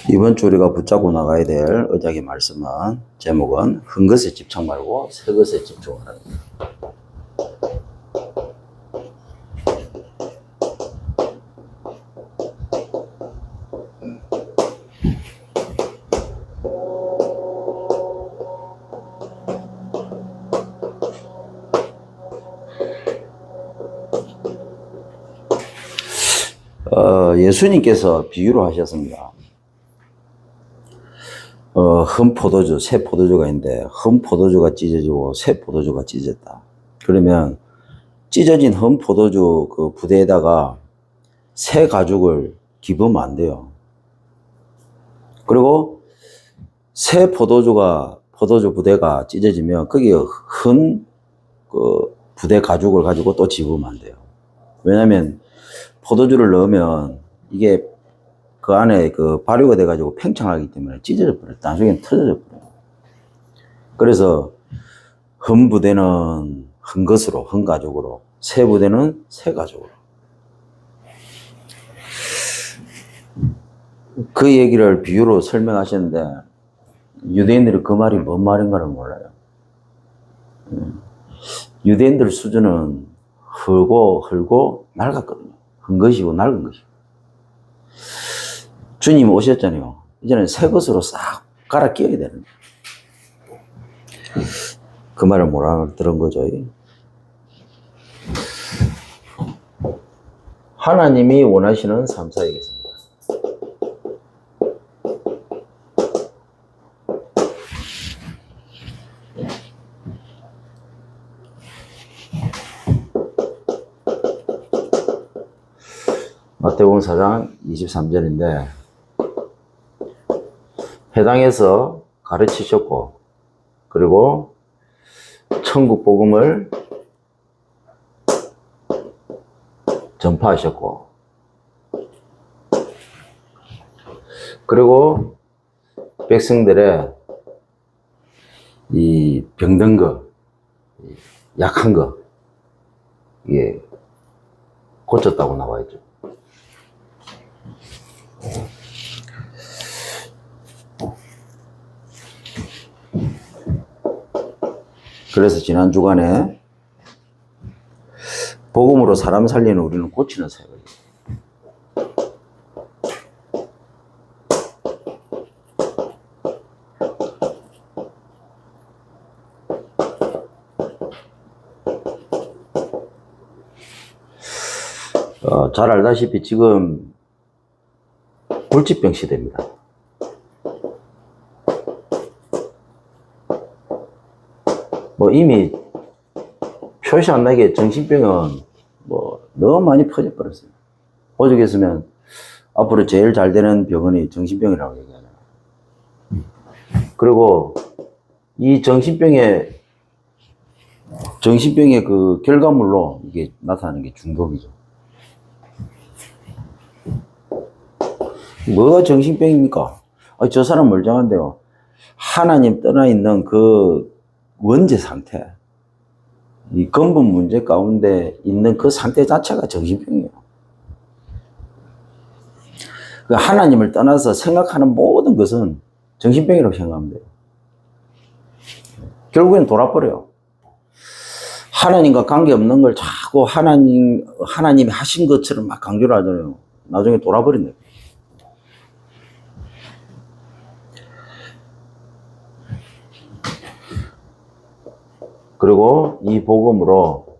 이번 주 우리가 붙잡고 나가야 될 의학의 말씀은 제목은 한 것에 집착 말고 새 것에 집중하라. 예수님께서 비유로 하셨습니다. 흠 포도주, 새 포도주가 있는데 흠 포도주가 찢어지고 새 포도주가 찢어졌다. 그러면 찢어진 흠 포도주 그 부대에다가 새 가죽을 기부면 안 돼요. 그리고 새 포도주 부대가 찢어지면 거기에 흔 그 부대 가죽을 가지고 또 집으면 안 돼요. 왜냐면 포도주를 넣으면 이게 그 안에 그 발효가 돼가지고 팽창하기 때문에 찢어져 버려요. 나중엔 터져져 버려요. 그래서 흠 부대는 흠 것으로, 흠 가죽으로, 새 부대는 새 가죽으로. 그 얘기를 비유로 설명하셨는데 유대인들이 그 말이 뭔 말인가를 몰라요. 유대인들 수준은 흐고 낡았거든요. 한 것이고 낡은 것이고. 주님 오셨잖아요. 이제는 새 것으로 싹 갈아 끼워야 되는 거예요. 그 말을 뭐라 들은 거죠? 하나님이 원하시는 삶 사역이겠습니다. 마태복음 4장 23절인데 회당에서 가르치셨고 그리고 천국 복음을 전파하셨고 그리고 백성들의 이 병든 거, 약한 거 이게 고쳤다고 나와 있죠. 그래서 지난 주간에 복음으로 사람 살리는 우리는 고치는 사역을 잘 알다시피 지금 불치병 시대입니다. 뭐 이미 표시 안 나게 정신병은 뭐 너무 많이 퍼져버렸어요. 오죽했으면 앞으로 제일 잘 되는 병원이 정신병이라고 얘기하잖아요. 그리고 이 정신병의 그 결과물로 이게 나타나는 게 중독이죠. 뭐가 정신병입니까? 저 사람 멀쩡한데요. 하나님 떠나 있는 그 원죄 상태, 이 근본 문제 가운데 있는 그 상태 자체가 정신병이에요. 하나님을 떠나서 생각하는 모든 것은 정신병이라고 생각하면 돼요. 결국에는 돌아버려요. 하나님과 관계없는 걸 자꾸 하나님이 하신 것처럼 막 강조를 하잖아요. 나중에 돌아버린다. 그리고 이 복음으로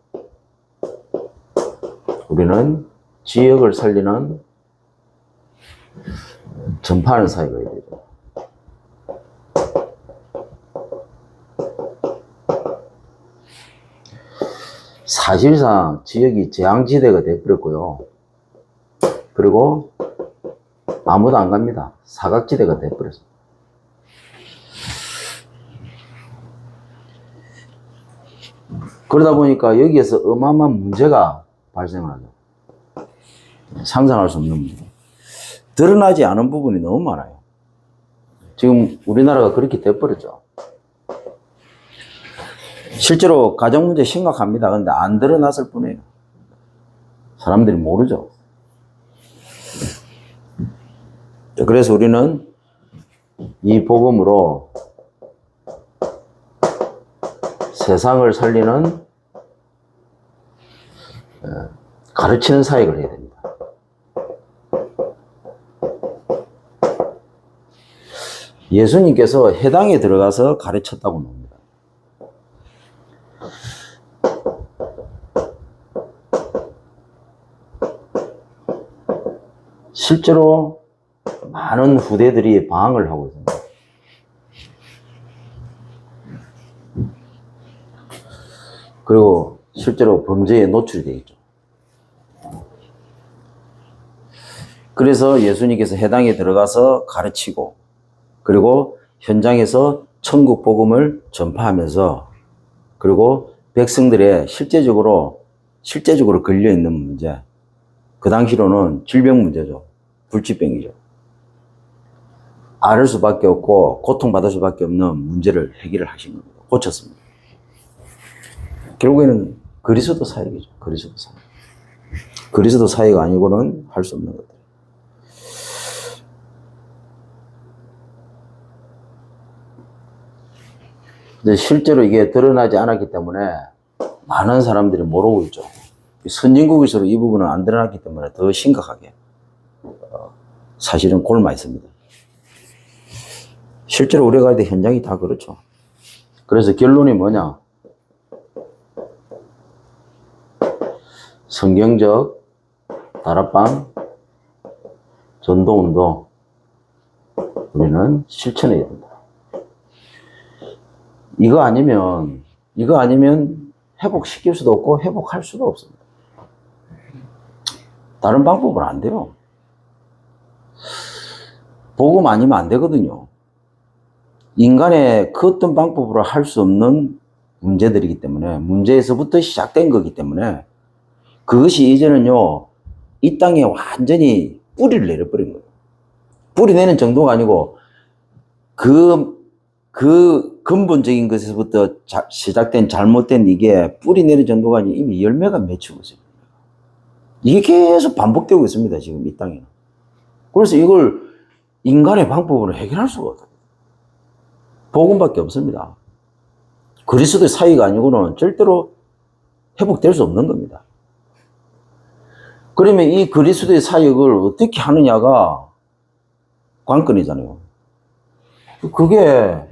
우리는 지역을 살리는 전파하는 사회가 돼야 되죠. 사실상 지역이 재앙지대가 되어버렸고요. 그리고 아무도 안 갑니다. 사각지대가 되어버렸습니다. 그러다 보니까 여기에서 어마어마한 문제가 발생을 하죠. 상상할 수 없는 문제. 드러나지 않은 부분이 너무 많아요. 지금 우리나라가 그렇게 돼버렸죠. 실제로 가정 문제 심각합니다. 근데 안 드러났을 뿐이에요. 사람들이 모르죠. 그래서 우리는 이 복음으로 세상을 살리는 가르치는 사역을 해야 됩니다. 예수님께서 회당에 들어가서 가르쳤다고 봅니다. 실제로 많은 후대들이 방황을 하고 있습니다. 그리고 실제로 범죄에 노출이 되어 있죠. 그래서 예수님께서 회당에 들어가서 가르치고, 그리고 현장에서 천국 복음을 전파하면서, 그리고 백성들의 실제적으로 걸려있는 문제, 그 당시로는 질병 문제죠. 불치병이죠. 앓을 수밖에 없고 고통받을 수밖에 없는 문제를 해결을 하신 겁니다. 고쳤습니다. 결국에는 그리스도 사역이죠. 그리스도 사역. 그리스도 사역 아니고는 할 수 없는 것들. 근데 실제로 이게 드러나지 않았기 때문에 많은 사람들이 모르고 있죠. 선진국에서도 이 부분은 안 드러났기 때문에 더 심각하게 사실은 골마 있습니다. 실제로 우리가 갈 때 현장이 다 그렇죠. 그래서 결론이 뭐냐? 성경적 다락방 전도운동 우리는 실천해야 된다. 이거 아니면 회복시킬 수도 없고 회복할 수도 없습니다. 다른 방법은 안 돼요. 복음 아니면 안 되거든요. 인간의 그 어떤 방법으로 할 수 없는 문제들이기 때문에, 문제에서부터 시작된 거기 때문에, 그것이 이제는요, 이 땅에 완전히 뿌리를 내려버린 거예요. 뿌리 내는 정도가 아니고, 그 근본적인 것에서부터 시작된 잘못된 이게 뿌리 내는 정도가 아니고 이미 열매가 맺히고 있어요. 이게 계속 반복되고 있습니다, 지금 이 땅에는. 그래서 이걸 인간의 방법으로 해결할 수가 없어요. 복음밖에 없습니다. 그리스도의 사이가 아니고는 절대로 회복될 수 없는 겁니다. 그러면 이 그리스도의 사역을 어떻게 하느냐가 관건이잖아요. 그게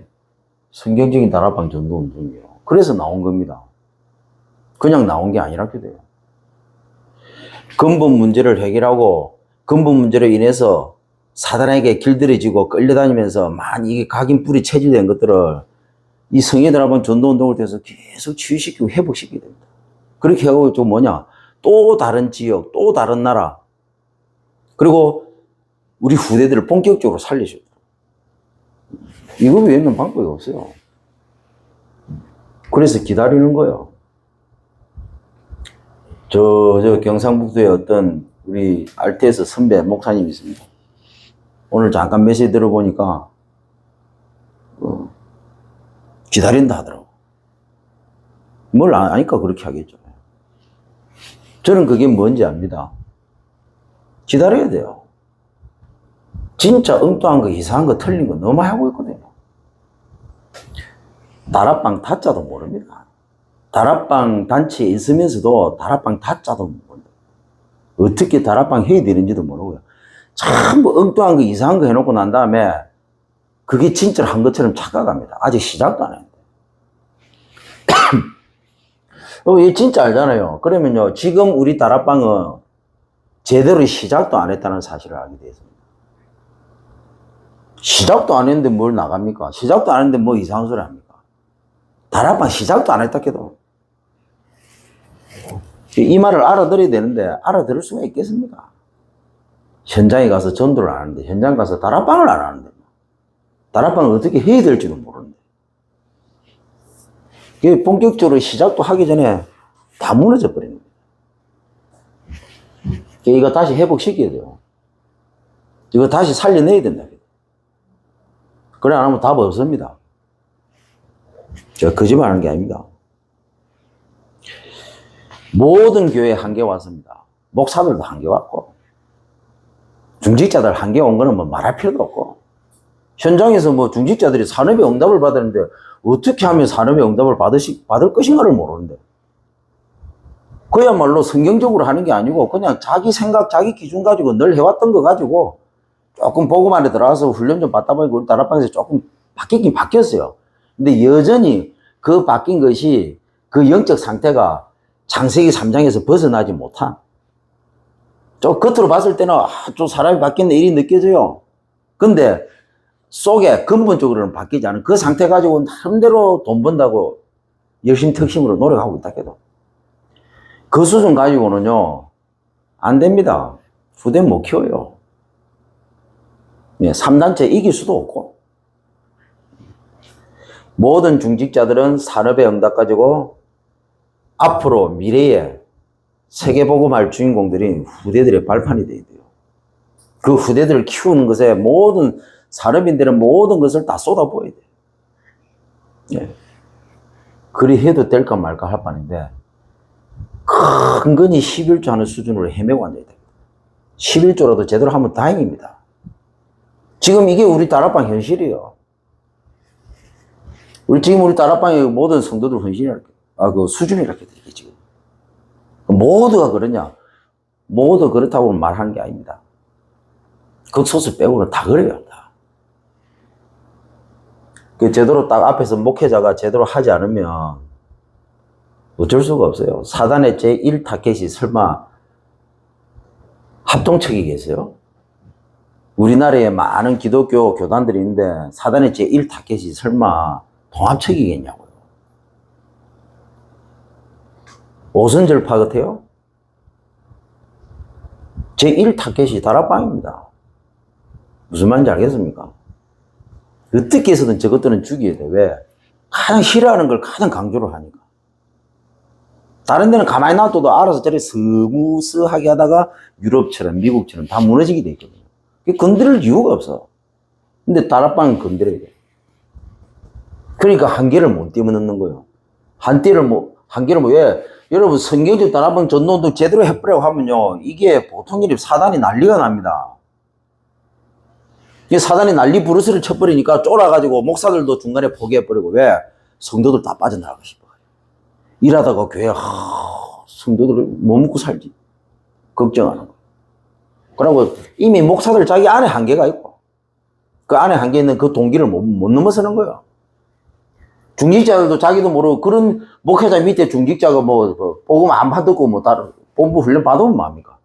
성경적인 다락방 전도 운동이에요. 그래서 나온 겁니다. 그냥 나온 게 아니라게 돼요. 근본 문제를 해결하고 근본 문제로 인해서 사단에게 길들여지고 끌려다니면서 많이 이게 각인 뿌리 체질된 것들을 이 성의 다락방 전도 운동을 통해서 계속 치유시키고 회복시키게 됩니다. 그렇게 하고 좀 뭐냐? 또 다른 지역, 또 다른 나라, 그리고 우리 후대들을 본격적으로 살리셔야 돼요. 이거 외에는 방법이 없어요. 그래서 기다리는 거예요. 저 경상북도에 어떤 우리 RTS 선배 목사님이 있습니다. 오늘 잠깐 메시지 들어보니까 기다린다 하더라고. 뭘 아니까 그렇게 하겠죠. 저는 그게 뭔지 압니다. 기다려야 돼요. 진짜 엉뚱한 거, 이상한 거, 틀린 거 너무 하고 있거든요. 다락방 타짜도 모릅니다. 다락방 단체에 있으면서도 다락방 타짜도 모릅니다. 어떻게 다락방 해야 되는지도 모르고요. 전부 엉뚱한 거, 이상한 거 해놓고 난 다음에 그게 진짜로 한 것처럼 착각합니다. 아직 시작도 안 했는데. 얘 진짜 알잖아요. 그러면요, 지금 우리 다락방은 제대로 시작도 안 했다는 사실을 알게 되었습니다. 시작도 안 했는데 뭘 나갑니까? 시작도 안 했는데 뭐 이상한 소리 합니까? 다락방 시작도 안 했다 해도. 이 말을 알아들어야 되는데 알아들을 수가 있겠습니까? 현장에 가서 전도를 안 하는데, 현장 가서 다락방을 안 하는데, 다락방을 어떻게 해야 될지도 모르는데. 이게 본격적으로 시작도 하기 전에 다 무너져 버리는 거예요. 이거 다시 회복시켜야 돼요. 이거 다시 살려내야 된다. 그래 안 하면 답 없습니다. 제가 거짓말 하는 게 아닙니다. 모든 교회에 한계 왔습니다. 목사들도 한계 왔고, 중직자들 한계 온 거는 뭐 말할 필요도 없고, 현장에서 뭐 중직자들이 산업의 응답을 받았는데 어떻게 하면 산업의 응답을 받을 것인가를 모르는데, 그야말로 성경적으로 하는 게 아니고 그냥 자기 생각, 자기 기준 가지고 늘 해왔던 거 가지고 조금 복음 안에 들어가서 훈련 좀 받다 보니까 우리 다락방에서 조금 바뀌긴 바뀌었어요. 근데 여전히 그 바뀐 것이 그 영적 상태가 창세기 3장에서 벗어나지 못한, 저 겉으로 봤을 때는 좀 사람이 바뀌는 일이 느껴져요. 근데 속에 근본적으로는 바뀌지 않은 그 상태 가지고 나름대로 돈 번다고 열심히 특심으로 노력하고 있다 해도 그 수준 가지고는요 안 됩니다. 후대 못 키워요. 3단체 이길 수도 없고, 모든 중직자들은 산업의 응답 가지고 앞으로 미래에 세계복음할 주인공들인 후대들의 발판이 돼야 돼요. 그 후대들을 키우는 것에 모든 산업인들은 모든 것을 다 쏟아부어야 돼요. 예. 그리 해도 될까 말까 할 판인데 근근히 11조 하는 수준으로 헤매고 앉아야 됩니다. 11조라도 제대로 하면 다행입니다. 지금 이게 우리 다락방 현실이에요. 지금 우리 다락방의 모든 성도들 헌신이랄까, 그 수준이랄까 이게 지금. 모두가 그러냐? 모두 그렇다고 말하는 게 아닙니다. 극소수 빼고는 다 그래요, 다. 그 제대로 딱 앞에서 목회자가 제대로 하지 않으면 어쩔 수가 없어요. 사단의 제1 타겟이 설마 합동측이겠어요? 우리나라에 많은 기독교 교단들이 있는데 사단의 제1 타겟이 설마 통합측이겠냐고요. 오선절파 같아요? 제1 타겟이 다락방입니다. 무슨 말인지 알겠습니까? 어떻게 해서든 저것들은 죽여야 돼. 왜? 가장 싫어하는 걸 가장 강조를 하니까. 다른 데는 가만히 놔둬도 알아서 저리 스무스하게 하다가 유럽처럼 미국처럼 다 무너지게 돼 있거든요. 건드릴 이유가 없어. 근데 다락방은 건드려야 돼. 그러니까 한계를 못 뛰어넘는 거예요. 한계를 왜? 여러분 성경적 다락방 전도도 제대로 해보려고 하면요, 이게 보통 일이 사단이 난리가 납니다. 사단이 난리 부르스를 쳐버리니까 쫄아가지고 목사들도 중간에 포기해버리고, 왜? 성도들 다 빠져나가고 싶어. 일하다가 교회 성도들을 뭐 먹고 살지 걱정하는 거. 그리고 이미 목사들 자기 안에 한계가 있고 그 안에 한계 있는 그 동기를 못 넘어서는 거예요. 중직자들도 자기도 모르고 그런 목회자 밑에 중직자가 복음 안 받았고 다른 본부 훈련 받으면 뭐합니까?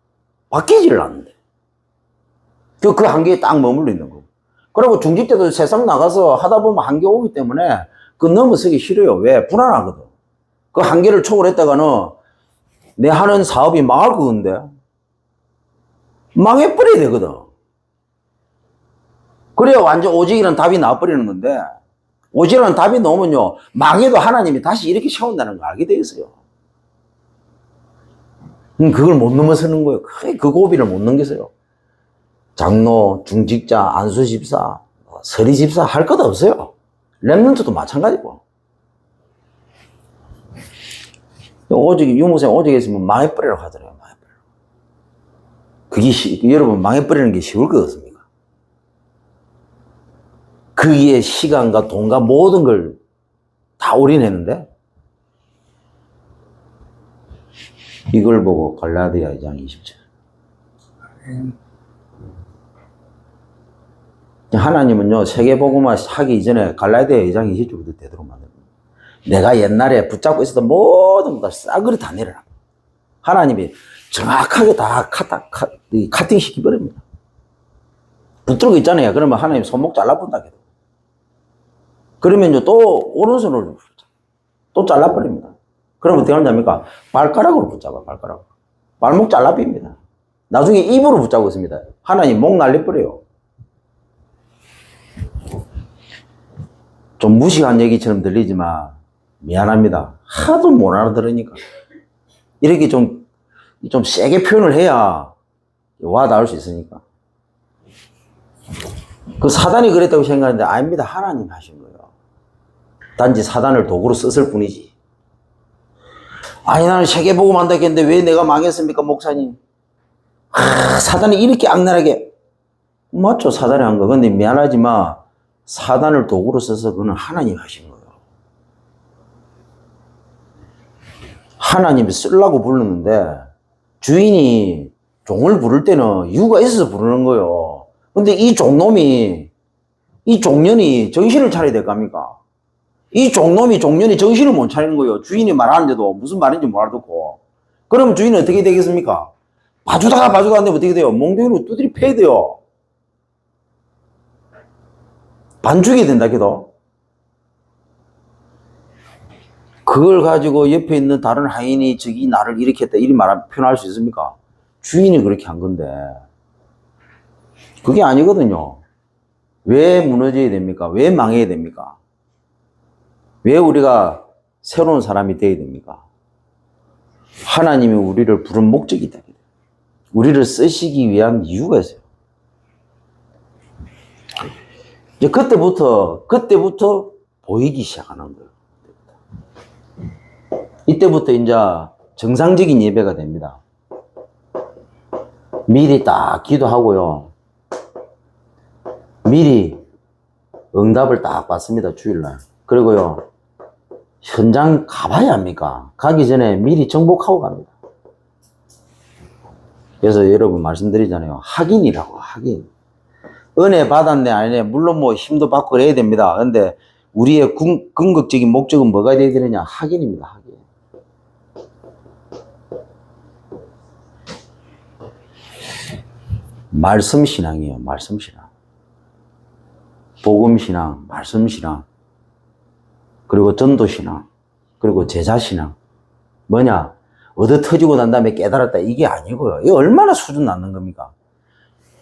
바뀌지를 않는데 그 한계에 딱 머물러 있는 거고. 그리고 중직자도 세상 나가서 하다 보면 한계 오기 때문에 그 넘어서기 싫어요. 왜? 불안하거든. 그 한계를 초월했다가는 내 하는 사업이 망할 건데 망해버려야 되거든. 그래야 완전 오직이라는 답이 나와버리는 건데, 오직이라는 답이 나오면요 망해도 하나님이 다시 이렇게 세운다는 걸 알게 돼 있어요. 그걸 못 넘어서는 거예요. 그 고비를 못 넘겼어요. 장로, 중직자, 안수집사, 서리집사 할 것 없어요. 렘넌트도 마찬가지고. 오직, 유무생 오직에 있으면 망해버리라고 하더래요. 그게, 여러분, 망해버리는 게 쉬울 것 같습니까? 그게 시간과 돈과 모든 걸 다 올인했는데, 이걸 보고 갈라디아 2장 20절. 하나님은요, 세계복음화 하기 이전에 갈라디아 2장 20절부터 되도록 만듭니다. 내가 옛날에 붙잡고 있었던 모든 걸 싸그리 다 내려놔. 하나님이 정확하게 다 카팅 시켜버립니다. 붙들고 있잖아요. 그러면 하나님 손목 잘라본다. 그러면 또 오른손으로 또 잘라버립니다. 그러면 어떻게 하냐니까 발가락으로 붙잡아, 발가락으로. 발목 잘라버립니다. 나중에 입으로 붙잡고 있습니다. 하나님 목 날려버려요. 좀 무식한 얘기처럼 들리지만 미안합니다. 하도 못 알아들으니까. 이렇게 좀 세게 표현을 해야 와 닿을 수 있으니까. 그 사단이 그랬다고 생각하는데 아닙니다. 하나님 하신 거예요. 단지 사단을 도구로 썼을 뿐이지. 아니 나는 세계복음 한다 했는데 왜 내가 망했습니까 목사님? 사단이 이렇게 악랄하게, 맞죠? 사단이 한 거. 근데 미안하지만 사단을 도구로 써서 그거는 하나님이 하신 거예요. 하나님이 쓰려고 부르는데 주인이 종을 부를 때는 이유가 있어서 부르는 거예요. 근데 이 종놈이, 이 종년이 정신을 차려야 될 겁니까? 이 종년이 정신을 못 차리는 거예요. 주인이 말하는데도 무슨 말인지 못 알아듣고. 그러면 주인은 어떻게 되겠습니까? 봐주다가 안 되면 어떻게 돼요? 몽둥이로 두드리 패야 돼요. 반죽이 된다 해도. 그걸 가지고 옆에 있는 다른 하인이 저기 나를 이렇게 했다 이리 표현할 수 있습니까? 주인이 그렇게 한 건데 그게 아니거든요. 왜 무너져야 됩니까? 왜 망해야 됩니까? 왜 우리가 새로운 사람이 되어야 됩니까? 하나님이 우리를 부른 목적이 있다. 우리를 쓰시기 위한 이유가 있어요. 이제 그때부터 보이기 시작하는 거예요. 이때부터 이제 정상적인 예배가 됩니다. 미리 딱 기도하고요. 미리 응답을 딱 받습니다. 주일날. 그리고요. 현장 가봐야 합니까? 가기 전에 미리 정복하고 갑니다. 그래서 여러분 말씀드리잖아요. 확인이라고, 확인. 은혜 받았네, 아니네. 물론 뭐 힘도 받고 그래야 됩니다. 근데 우리의 궁극적인 목적은 뭐가 되어야 되느냐? 확인입니다, 확인. 말씀신앙이에요, 말씀신앙. 복음신앙, 말씀신앙. 그리고 전도신앙. 그리고 제자신앙. 뭐냐? 얻어 터지고 난 다음에 깨달았다. 이게 아니고요. 이게 얼마나 수준 낮는 겁니까?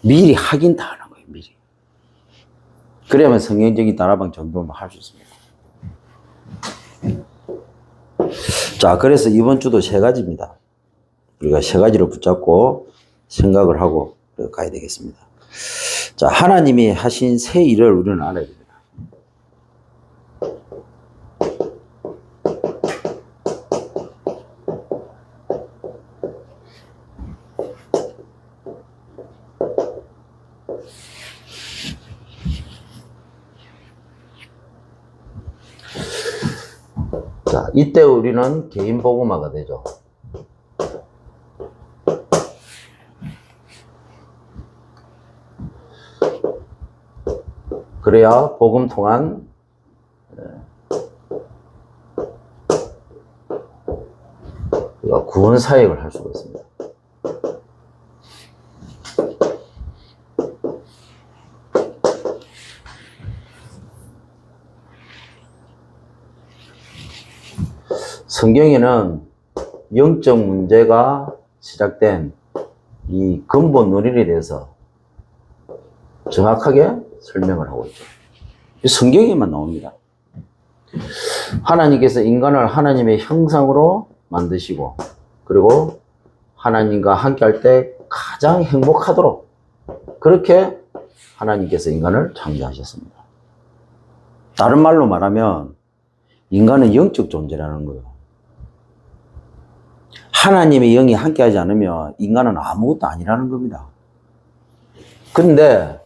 미리 확인 다 하는 거예요, 미리. 그래야만 성경적인 다락방 전도를 할 수 있습니다. 자, 그래서 이번 주도 세 가지입니다. 우리가 세 가지를 붙잡고 생각을 하고 가야 되겠습니다. 자, 하나님이 하신 새 일을 우리는 알아야 됩니다. 자, 이때 우리는 개인 복음화가 되죠. 그래야 복음 통한 우리가 구원 사역을 할 수가 있습니다. 성경에는 영적 문제가 시작된 이 근본 논리에 대해서 정확하게 설명을 하고 있죠. 성경에만 나옵니다. 하나님께서 인간을 하나님의 형상으로 만드시고 그리고 하나님과 함께 할 때 가장 행복하도록 그렇게 하나님께서 인간을 창조하셨습니다. 다른 말로 말하면 인간은 영적 존재라는 거예요. 하나님의 영이 함께하지 않으면 인간은 아무것도 아니라는 겁니다. 근데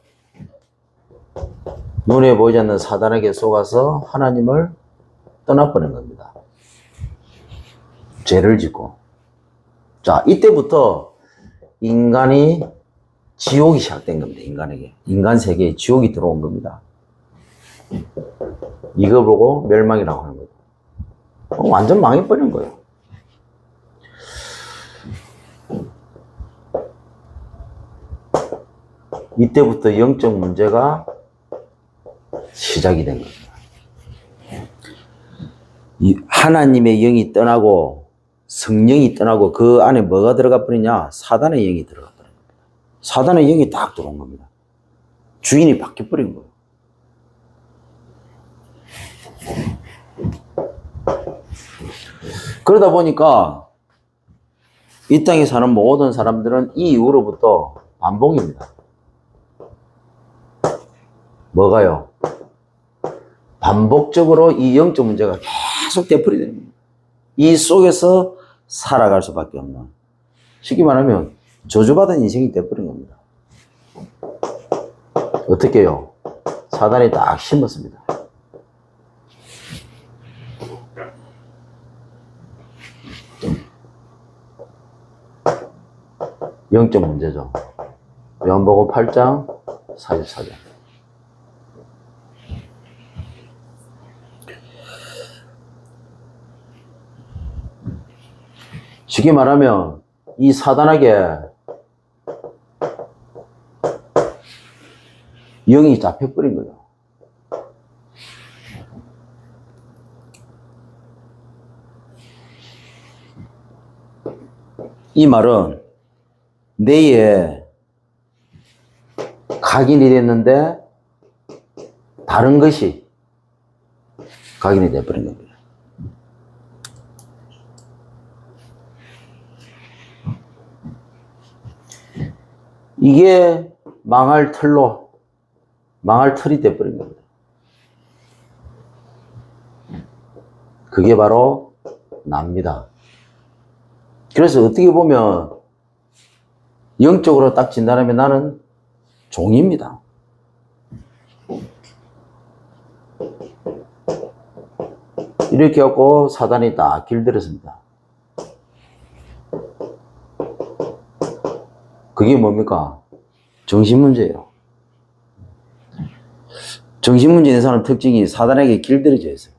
눈에 보이지 않는 사단에게 속아서 하나님을 떠나버린 겁니다. 죄를 짓고. 자, 이때부터 인간이 지옥이 시작된 겁니다. 인간에게. 인간 세계에 지옥이 들어온 겁니다. 이거 보고 멸망이라고 하는 거죠. 완전 망해버린 거예요. 이때부터 영적 문제가 시작이 된 겁니다. 이 하나님의 영이 떠나고 성령이 떠나고 그 안에 뭐가 들어가 버리냐? 사단의 영이 들어가 버린 겁니다. 사단의 영이 딱 들어온 겁니다. 주인이 바뀌어 버린 거예요. 그러다 보니까 이 땅에 사는 모든 사람들은 이 이후로부터 반복입니다. 뭐가요? 반복적으로 이 영적 문제가 계속 되풀이되는 겁니다. 이 속에서 살아갈 수밖에 없는. 쉽게 말하면 저주받은 인생이 돼버린 겁니다. 어떻게 해요? 사단이 딱 심었습니다. 영적 문제죠. 요한복음 8장 44절. 쉽게 말하면 이 사단에게 영이 잡혀버린 거죠. 이 말은 뇌에 각인이 됐는데 다른 것이 각인이 돼버린 겁니다. 이게 망할 틀이 돼버린 겁니다. 그게 바로 납니다. 그래서 어떻게 보면 영적으로 딱 진단하면 나는 종입니다. 이렇게 하고 사단이 딱 길들였습니다. 그게 뭡니까? 정신문제예요. 정신문제 있는 사람 특징이 사단에게 길들여져 있어요.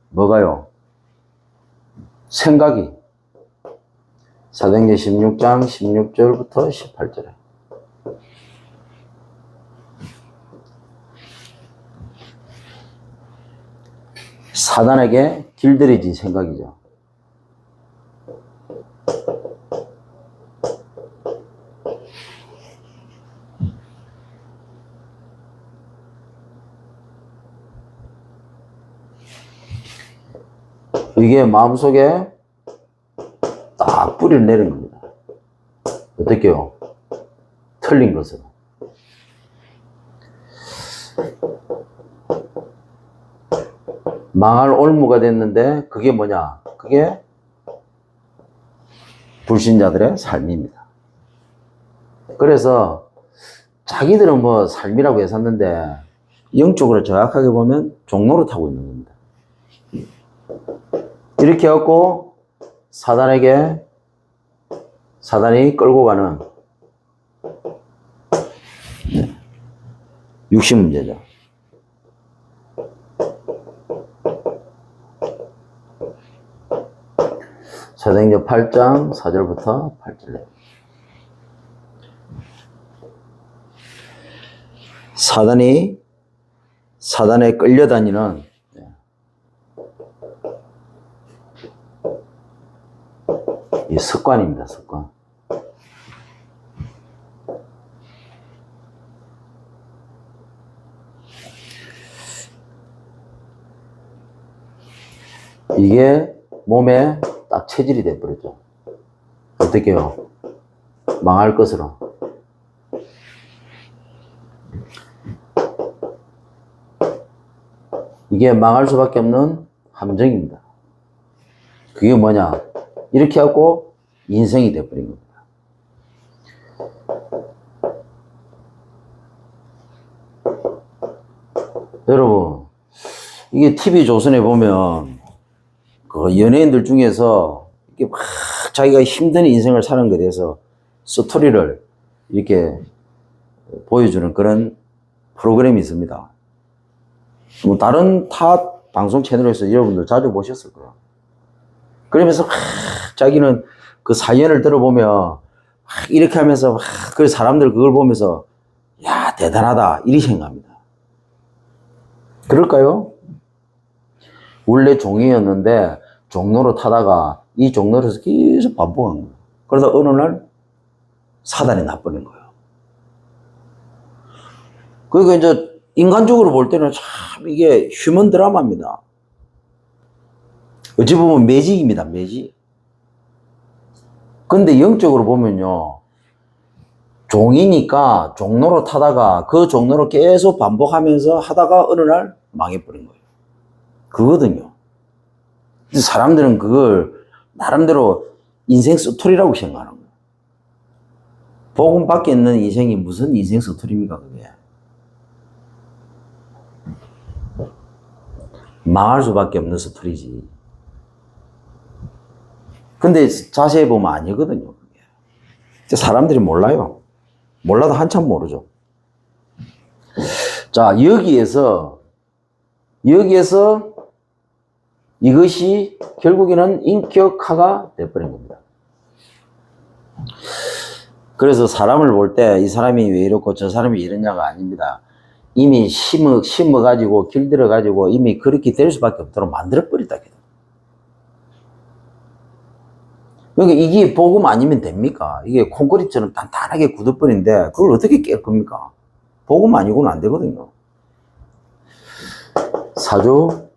뭐가요? 생각이. 사도행전 16장 16절부터 18절에. 사단에게 길들여진 생각이죠. 이게 마음속에 딱 뿌리를 내린 겁니다. 어떻게요? 틀린 것으로. 망할 올무가 됐는데 그게 뭐냐? 그게 불신자들의 삶입니다. 그래서 자기들은 뭐 삶이라고 애썼는데 영적으로 정확하게 보면 종로를 타고 있는 겁니다. 이렇게 해갖고 사단이 끌고 가는 육신 문제죠. 사도행전 8장 4절부터 8절. 사단에 끌려다니는 이 습관입니다, 습관. 이게 몸에 딱 체질이 돼버렸죠. 어떻게 해요? 망할 것으로. 이게 망할 수밖에 없는 함정입니다. 그게 뭐냐? 이렇게 하고 인생이 돼버린 겁니다. 여러분, 이게 TV조선에 보면 그 연예인들 중에서 이렇게 막 자기가 힘든 인생을 사는 것에 대해서 스토리를 이렇게 보여주는 그런 프로그램이 있습니다. 뭐 다른 타 방송 채널에서 여러분들 자주 보셨을 거예요. 그러면서 자기는 그 사연을 들어보면 이렇게 하면서 그 사람들 그걸 보면서 야 대단하다 이렇게 생각합니다. 그럴까요? 원래 종이었는데 종로로 타다가 이 종로에서 계속 반복한 거예요. 그러다 어느 날 사단이 나버린 거예요. 그러니까 이제 인간적으로 볼 때는 참 이게 휴먼 드라마입니다. 어찌 보면 매직입니다, 매직. 근데 영적으로 보면요, 종이니까 종로로 타다가 그 종로로 계속 반복하면서 하다가 어느 날 망해버린 거예요. 그거거든요. 사람들은 그걸 나름대로 인생 스토리라고 생각하는 거예요. 복음 밖에 있는 인생이 무슨 인생 서툴입니까, 그게? 망할 수밖에 없는 서툴이지. 근데 자세히 보면 아니거든요, 그게. 사람들이 몰라요. 몰라도 한참 모르죠. 자, 여기에서 이것이 결국에는 인격화가 돼버린 겁니다. 그래서 사람을 볼 때 이 사람이 왜 이렇고 저 사람이 이러냐가 아닙니다. 이미 심어가지고 길들여가지고 이미 그렇게 될 수밖에 없도록 만들어버렸다. 그러니까 이게 복음 아니면 됩니까? 이게 콘크리트처럼 단단하게 굳어버린데 그걸 어떻게 깰 겁니까? 복음 아니고는 안 되거든요. 사주,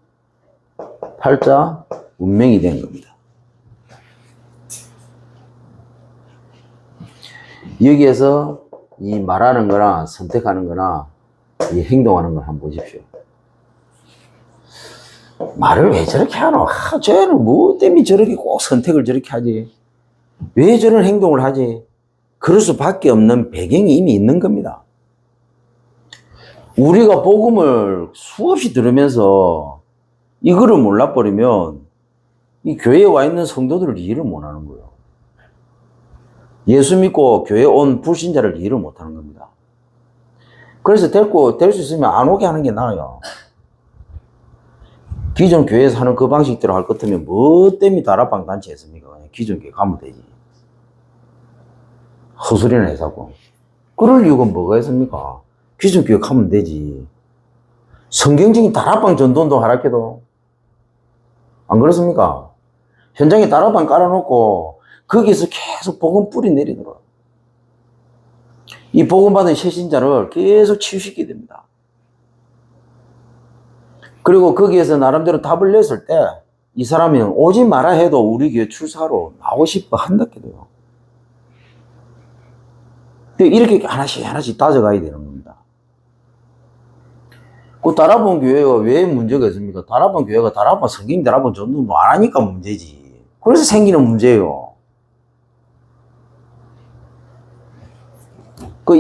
팔자, 운명이 된 겁니다. 여기에서 이 말하는 거나 선택하는 거나 이 행동하는 걸 한번 보십시오. 말을 왜 저렇게 하노? 쟤는 뭐 때문에 저렇게 꼭 선택을 저렇게 하지? 왜 저런 행동을 하지? 그럴 수밖에 없는 배경이 이미 있는 겁니다. 우리가 복음을 수없이 들으면서 이거를 몰라버리면 이 교회에 와 있는 성도들을 이해를 못하는 거예요. 예수 믿고 교회에 온 불신자를 이해를 못하는 겁니다. 그래서 될 수 있으면 안 오게 하는 게 나아요. 기존 교회에서 하는 그 방식대로 할 것 같으면 뭐 때문에 다락방 단체 했습니까? 그냥 기존 교회 가면 되지. 헛소리나 해서고. 그럴 이유가 뭐가 있습니까? 기존 교회 가면 되지. 성경적인 다락방 전도운동 하락해도 안 그렇습니까? 현장에 다락방 깔아놓고 거기서 계속 복음 뿌리 내리더라. 이 복음 받은 새신자를 계속 치유시키게 됩니다. 그리고 거기에서 나름대로 답을 냈을 때 이 사람이 오지 마라 해도 우리 교회 출사로 나오고 싶어 한다 해도요. 이렇게 하나씩 따져가야 되는 겁니다. 그 다락방 교회가 왜 문제가 있습니까? 다락방 교회가 성경 다락방 전도 안 하니까 문제지. 그래서 생기는 문제예요.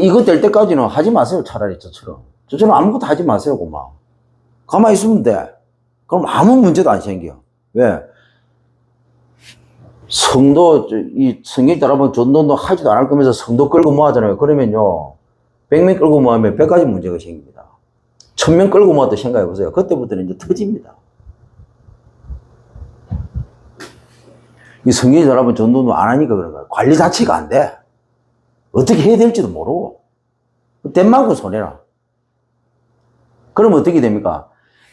이거 될 때까지는 하지 마세요. 차라리 저처럼 아무것도 하지 마세요. 그만 가만히 있으면 돼. 그럼 아무 문제도 안 생겨. 왜? 이 성경 다락방 전도도 하지도 않을 거면서 성도 끌고 모아잖아요. 그러면요 100명 끌고 모으면 100가지 문제가 생깁니다. 1000명 끌고 모았다 생각해 보세요. 그때부터는 이제 터집니다. 이 성경 다락방 전도도 안 하니까 그런 거야. 관리 자체가 안 돼. 어떻게 해야 될지도 모르고 된 만큼 손해라. 그러면 어떻게 됩니까?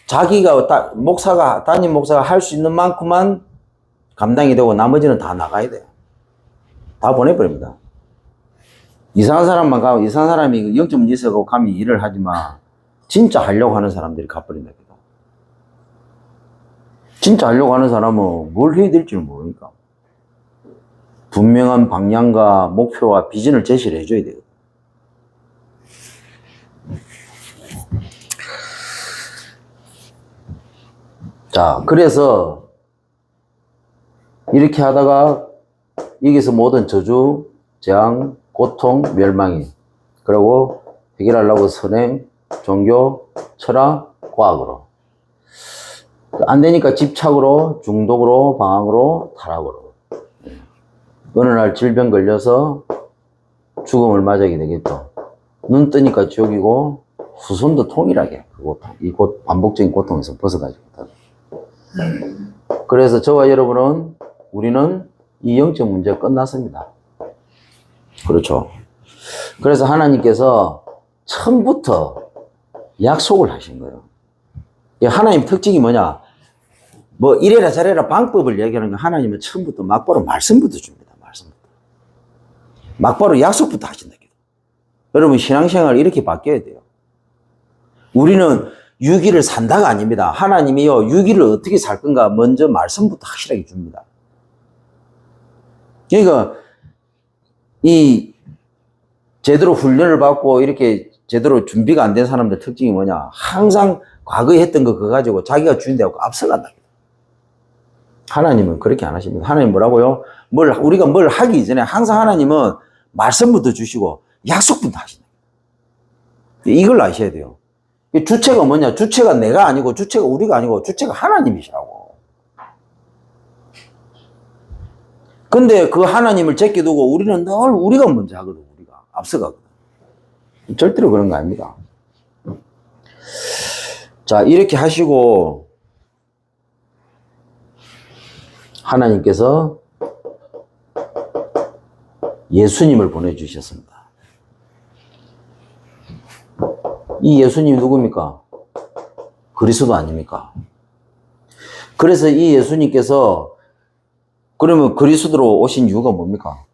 자기가 담임 목사가 할 수 있는 만큼만 감당이 되고 나머지는 다 나가야 돼요. 다 보내버립니다. 이상한 사람이 영점 있어가고 가면 일을 하지만 진짜 하려고 하는 사람들이 가버린다. 진짜 하려고 하는 사람은 뭘 해야 될지는 모르니까 분명한 방향과 목표와 비전을 제시를 해줘야 돼요. 자, 그래서 이렇게 하다가 여기서 모든 저주, 재앙, 고통, 멸망이 그리고 해결하려고 선행, 종교, 철학, 과학으로 안 되니까 집착으로, 중독으로, 방황으로, 타락으로 어느 날 질병 걸려서 죽음을 맞이하게 되겠죠. 눈 뜨니까 지옥이고 후손도 통일하게 이 반복적인 고통에서 벗어나지 못하고. 그래서 저와 여러분은 우리는 이 영적 문제가 끝났습니다. 그렇죠. 그래서 하나님께서 처음부터 약속을 하신 거예요. 하나님 특징이 뭐냐? 뭐 이래라 저래라 방법을 얘기하는 거 하나님은 처음부터 막바로 말씀부터 줍니다. 막바로 약속부터 하신다. 여러분 신앙생활 이렇게 바뀌어야 돼요. 우리는 유기를 산다가 아닙니다. 하나님이요 유기를 어떻게 살 건가 먼저 말씀부터 확실하게 줍니다. 그러니까 이 제대로 훈련을 받고 이렇게 제대로 준비가 안 된 사람들 특징이 뭐냐? 항상 과거에 했던 거 그거 가지고 자기가 주인되고 앞서간다. 하나님은 그렇게 안 하십니다. 하나님 뭐라고요? 우리가 뭘 하기 이전에 항상 하나님은 말씀부터 주시고 약속부터 하시는 거예요. 이걸 아셔야 돼요. 주체가 뭐냐? 주체가 내가 아니고 주체가 우리가 아니고 주체가 하나님이시라고. 근데 그 하나님을 제껴두고 우리는 늘 우리가 먼저 하거든. 우리가 앞서가거든. 절대로 그런 거 아닙니다. 자, 이렇게 하시고 하나님께서 예수님을 보내주셨습니다. 이 예수님이 누굽니까? 그리스도 아닙니까? 그래서 이 예수님께서 그러면 그리스도로 오신 이유가 뭡니까?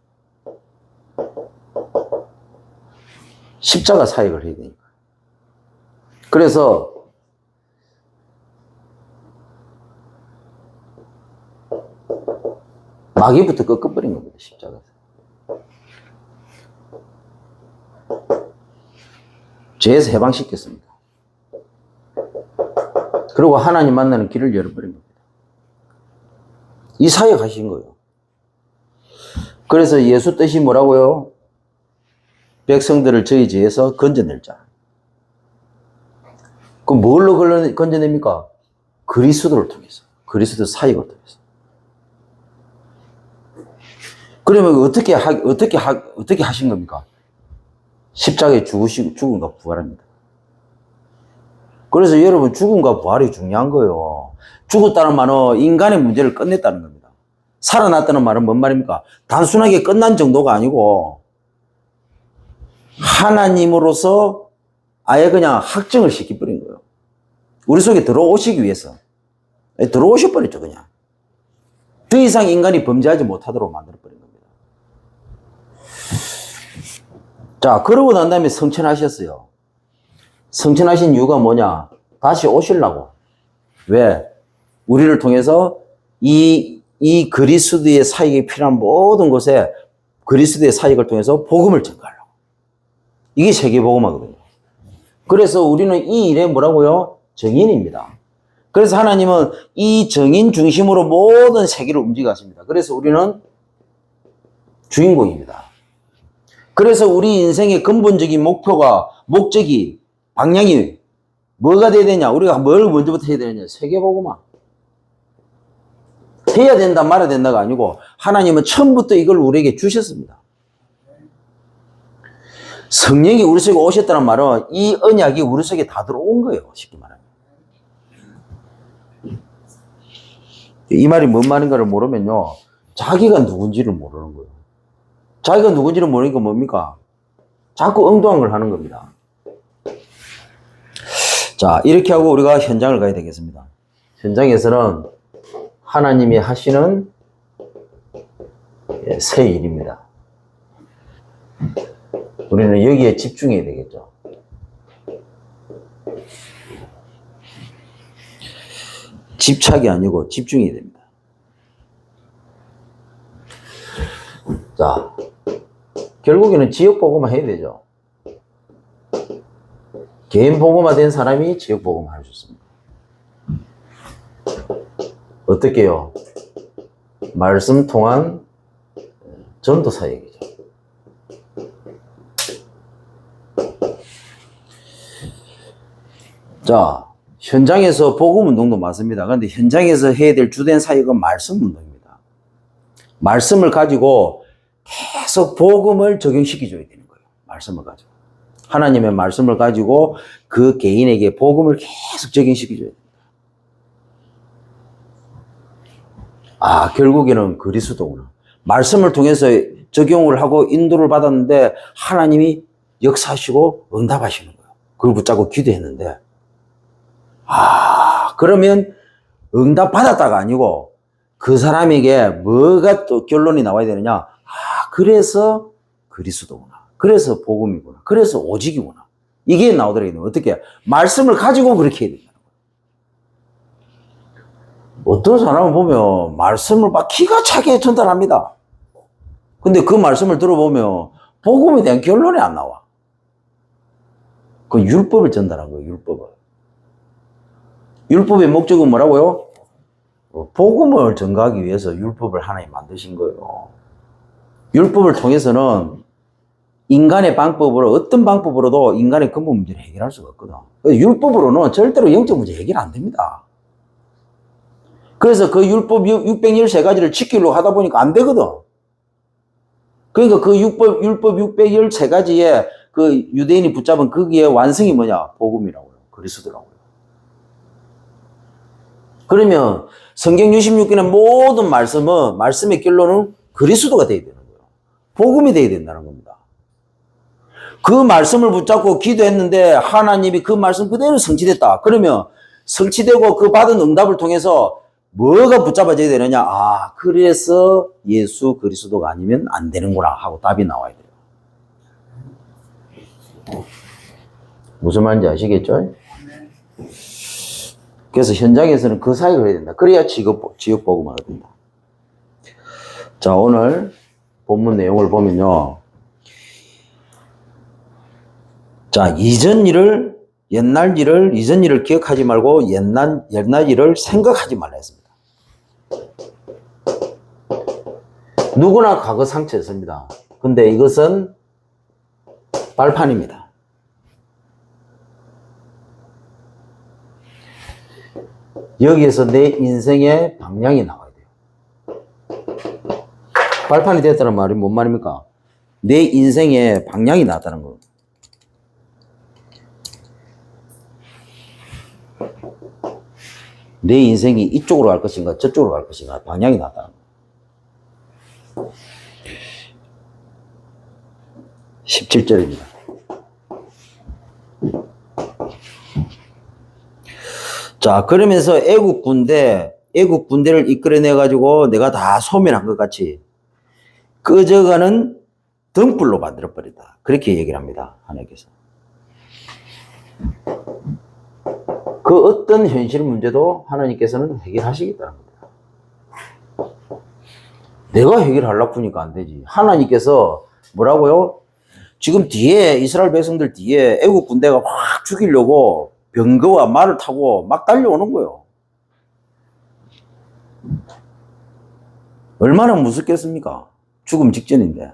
십자가 사역을 해야 되니까. 그래서 마귀부터 꺾어버린 겁니다. 십자가에서. 죄에서 해방시켰습니다. 그리고 하나님 만나는 길을 열어버린 겁니다. 이 사역 하신 거예요. 그래서 예수 뜻이 뭐라고요? 백성들을 저희 죄에서 건져낼 자. 그럼 뭘로 건져냅니까? 그리스도를 통해서. 그리스도 사역을 통해서. 그러면 어떻게 하신 겁니까? 십자가에 죽음과 부활합니다. 그래서 여러분, 죽음과 부활이 중요한 거예요. 죽었다는 말은 인간의 문제를 끝냈다는 겁니다. 살아났다는 말은 뭔 말입니까? 단순하게 끝난 정도가 아니고 하나님으로서 아예 그냥 확정을 시켜버린 거예요. 우리 속에 들어오시기 위해서. 들어오셔버렸죠, 그냥. 더 이상 인간이 범죄하지 못하도록 만들어버린 겁니다. 자, 그러고 난 다음에 성천하셨어요. 성천하신 이유가 뭐냐? 다시 오시려고. 왜? 우리를 통해서 이 그리스도의 사역이 필요한 모든 곳에 그리스도의 사역을 통해서 복음을 전가하려고. 이게 세계복음화거든요. 그래서 우리는 이 일에 뭐라고요? 정인입니다. 그래서 하나님은 이 정인 중심으로 모든 세계를 움직이십니다. 그래서 우리는 주인공입니다. 그래서 우리 인생의 근본적인 목적이, 방향이 뭐가 돼야 되냐? 우리가 뭘 먼저부터 해야 되느냐? 세계복음화. 해야 된다, 말아야 된다가 아니고 하나님은 처음부터 이걸 우리에게 주셨습니다. 성령이 우리 속에 오셨다는 말은 이 언약이 우리 속에 다 들어온 거예요. 쉽게 말하면. 이 말이 뭔 말인가를 모르면요. 자기가 누군지를 모르는 거예요. 자기가 누군지를 모르니까 뭡니까? 자꾸 엉뚱한 걸 하는 겁니다. 자, 이렇게 하고 우리가 현장을 가야 되겠습니다. 현장에서는 하나님이 하시는 새 일입니다. 우리는 여기에 집중해야 되겠죠. 집착이 아니고 집중해야 됩니다. 자, 결국에는 지역 복음화 해야 되죠. 개인 복음화 된 사람이 지역 복음화 할 수 있습니다. 어떻게요? 말씀 통한 전도 사역이죠. 자, 현장에서 복음 운동도 맞습니다. 그런데 현장에서 해야 될 주된 사역은 말씀 운동입니다. 말씀을 가지고 계속 복음을 적용시켜줘야 되는 거예요. 말씀을 가지고. 하나님의 말씀을 가지고 그 개인에게 복음을 계속 적용시켜줘야 됩니다. 아, 결국에는 그리스도구나. 말씀을 통해서 적용을 하고 인도를 받았는데 하나님이 역사하시고 응답하시는 거예요. 그걸 붙잡고 기도했는데, 아, 그러면 응답 받았다가 아니고 그 사람에게 뭐가 또 결론이 나와야 되느냐? 아, 그래서 그리스도구나. 그래서 복음이구나. 그래서 오직이구나. 이게 나오더라고요. 어떻게? 말씀을 가지고 그렇게 해야 된다는 거예요. 어떤 사람을 보면 말씀을 막 기가 차게 전달합니다. 근데 그 말씀을 들어보면 복음에 대한 결론이 안 나와. 그 율법을 전달한 거예요. 율법을. 율법의 목적은 뭐라고요? 복음을 전가하기 위해서 율법을 하나님 만드신 거예요. 율법을 통해서는 인간의 방법으로, 어떤 방법으로도 인간의 근본 문제를 해결할 수가 없거든. 율법으로는 절대로 영적 문제 해결 안 됩니다. 그래서 그 율법 613가지를 지키려고 하다 보니까 안 되거든. 그러니까 그 율법 613가지에 그 유대인이 붙잡은 거기에 완성이 뭐냐? 복음이라고요. 그리스도라고요. 그러면 성경 66권의 모든 말씀은, 말씀의 결론은 그리스도가 돼야 되는 거예요. 복음이 돼야 된다는 겁니다. 그 말씀을 붙잡고 기도했는데 하나님이 그 말씀 그대로 성취됐다. 그러면 성취되고 그 받은 응답을 통해서 뭐가 붙잡아져야 되느냐? 아, 그래서 예수 그리스도가 아니면 안 되는구나 하고 답이 나와야 돼요. 무슨 말인지 아시겠죠? 그래서 현장에서는 그 사역을 해야 된다. 그래야 지역복음을 얻는다. 자, 오늘 본문 내용을 보면요. 자, 이전 일을 기억하지 말고 옛날 일을 생각하지 말라 했습니다. 누구나 과거 상처였습니다. 근데 이것은 발판입니다. 여기에서 내 인생의 방향이 나와야 돼요. 발판이 됐다는 말이 뭔 말입니까? 내 인생의 방향이 나왔다는 거. 내 인생이 이쪽으로 갈 것인가 저쪽으로 갈 것인가 방향이 나왔다는 거. 17절입니다. 자, 그러면서 애국 군대를 이끌어내 가지고 내가 다 소멸한 것 같이 꺼져가는 등불로 만들어 버린다. 그렇게 얘기를 합니다. 하나님께서. 그 어떤 현실 문제도 하나님께서는 해결하시겠다는 겁니다. 내가 해결하려고 하니까 안 되지. 하나님께서 뭐라고요? 지금 뒤에 이스라엘 백성들 뒤에 애국 군대가 확 죽이려고 병거와 말을 타고 막 달려오는 거예요. 얼마나 무섭겠습니까? 죽음 직전인데.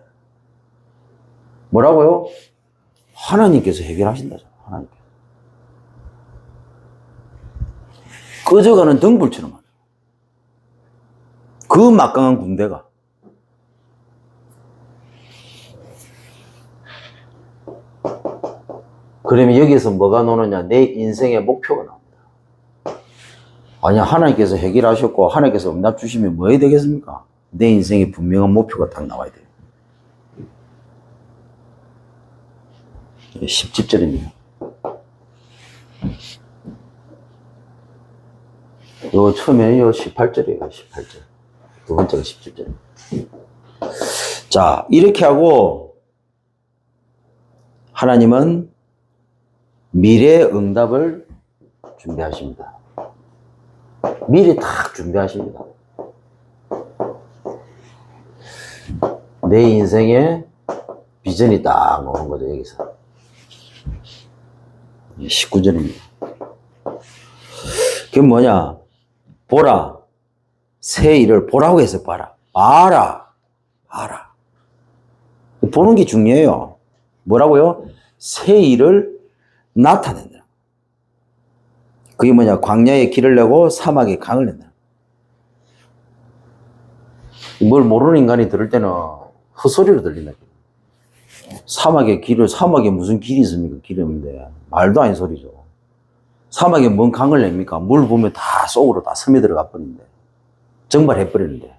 뭐라고요? 하나님께서 해결하신다죠. 하나님께서. 꺼져가는 등불처럼. 그 막강한 군대가. 그러면 여기서 뭐가 나오느냐? 내 인생의 목표가 나옵니다. 아니, 하나님께서 해결하셨고 하나님께서 응답 주시면 뭐 해야 되겠습니까? 내 인생의 분명한 목표가 딱 나와야 돼요. 17절입니다. 요 처음에 요 18절이에요. 18절. 두 번째가 17절입니다. 자, 이렇게 하고 하나님은 미래의 응답을 준비하십니다. 미리 딱 준비하십니다. 내 인생에 비전이 딱 나오는 거죠, 여기서. 19절입니다. 그게 뭐냐? 보라. 새 일을 보라고 해서 봐라. 알아. 보는 게 중요해요. 뭐라고요? 새 일을 나타낸다. 그게 뭐냐? 광야에 길을 내고 사막에 강을 낸다. 뭘 모르는 인간이 들을 때는 헛소리로 들린다. 사막에 무슨 길이 있습니까? 길이 없는데. 말도 아닌 소리죠. 사막에 뭔 강을 냅니까? 물 보면 다 속으로 다 스며들어가 버리는데. 증발해버리는데.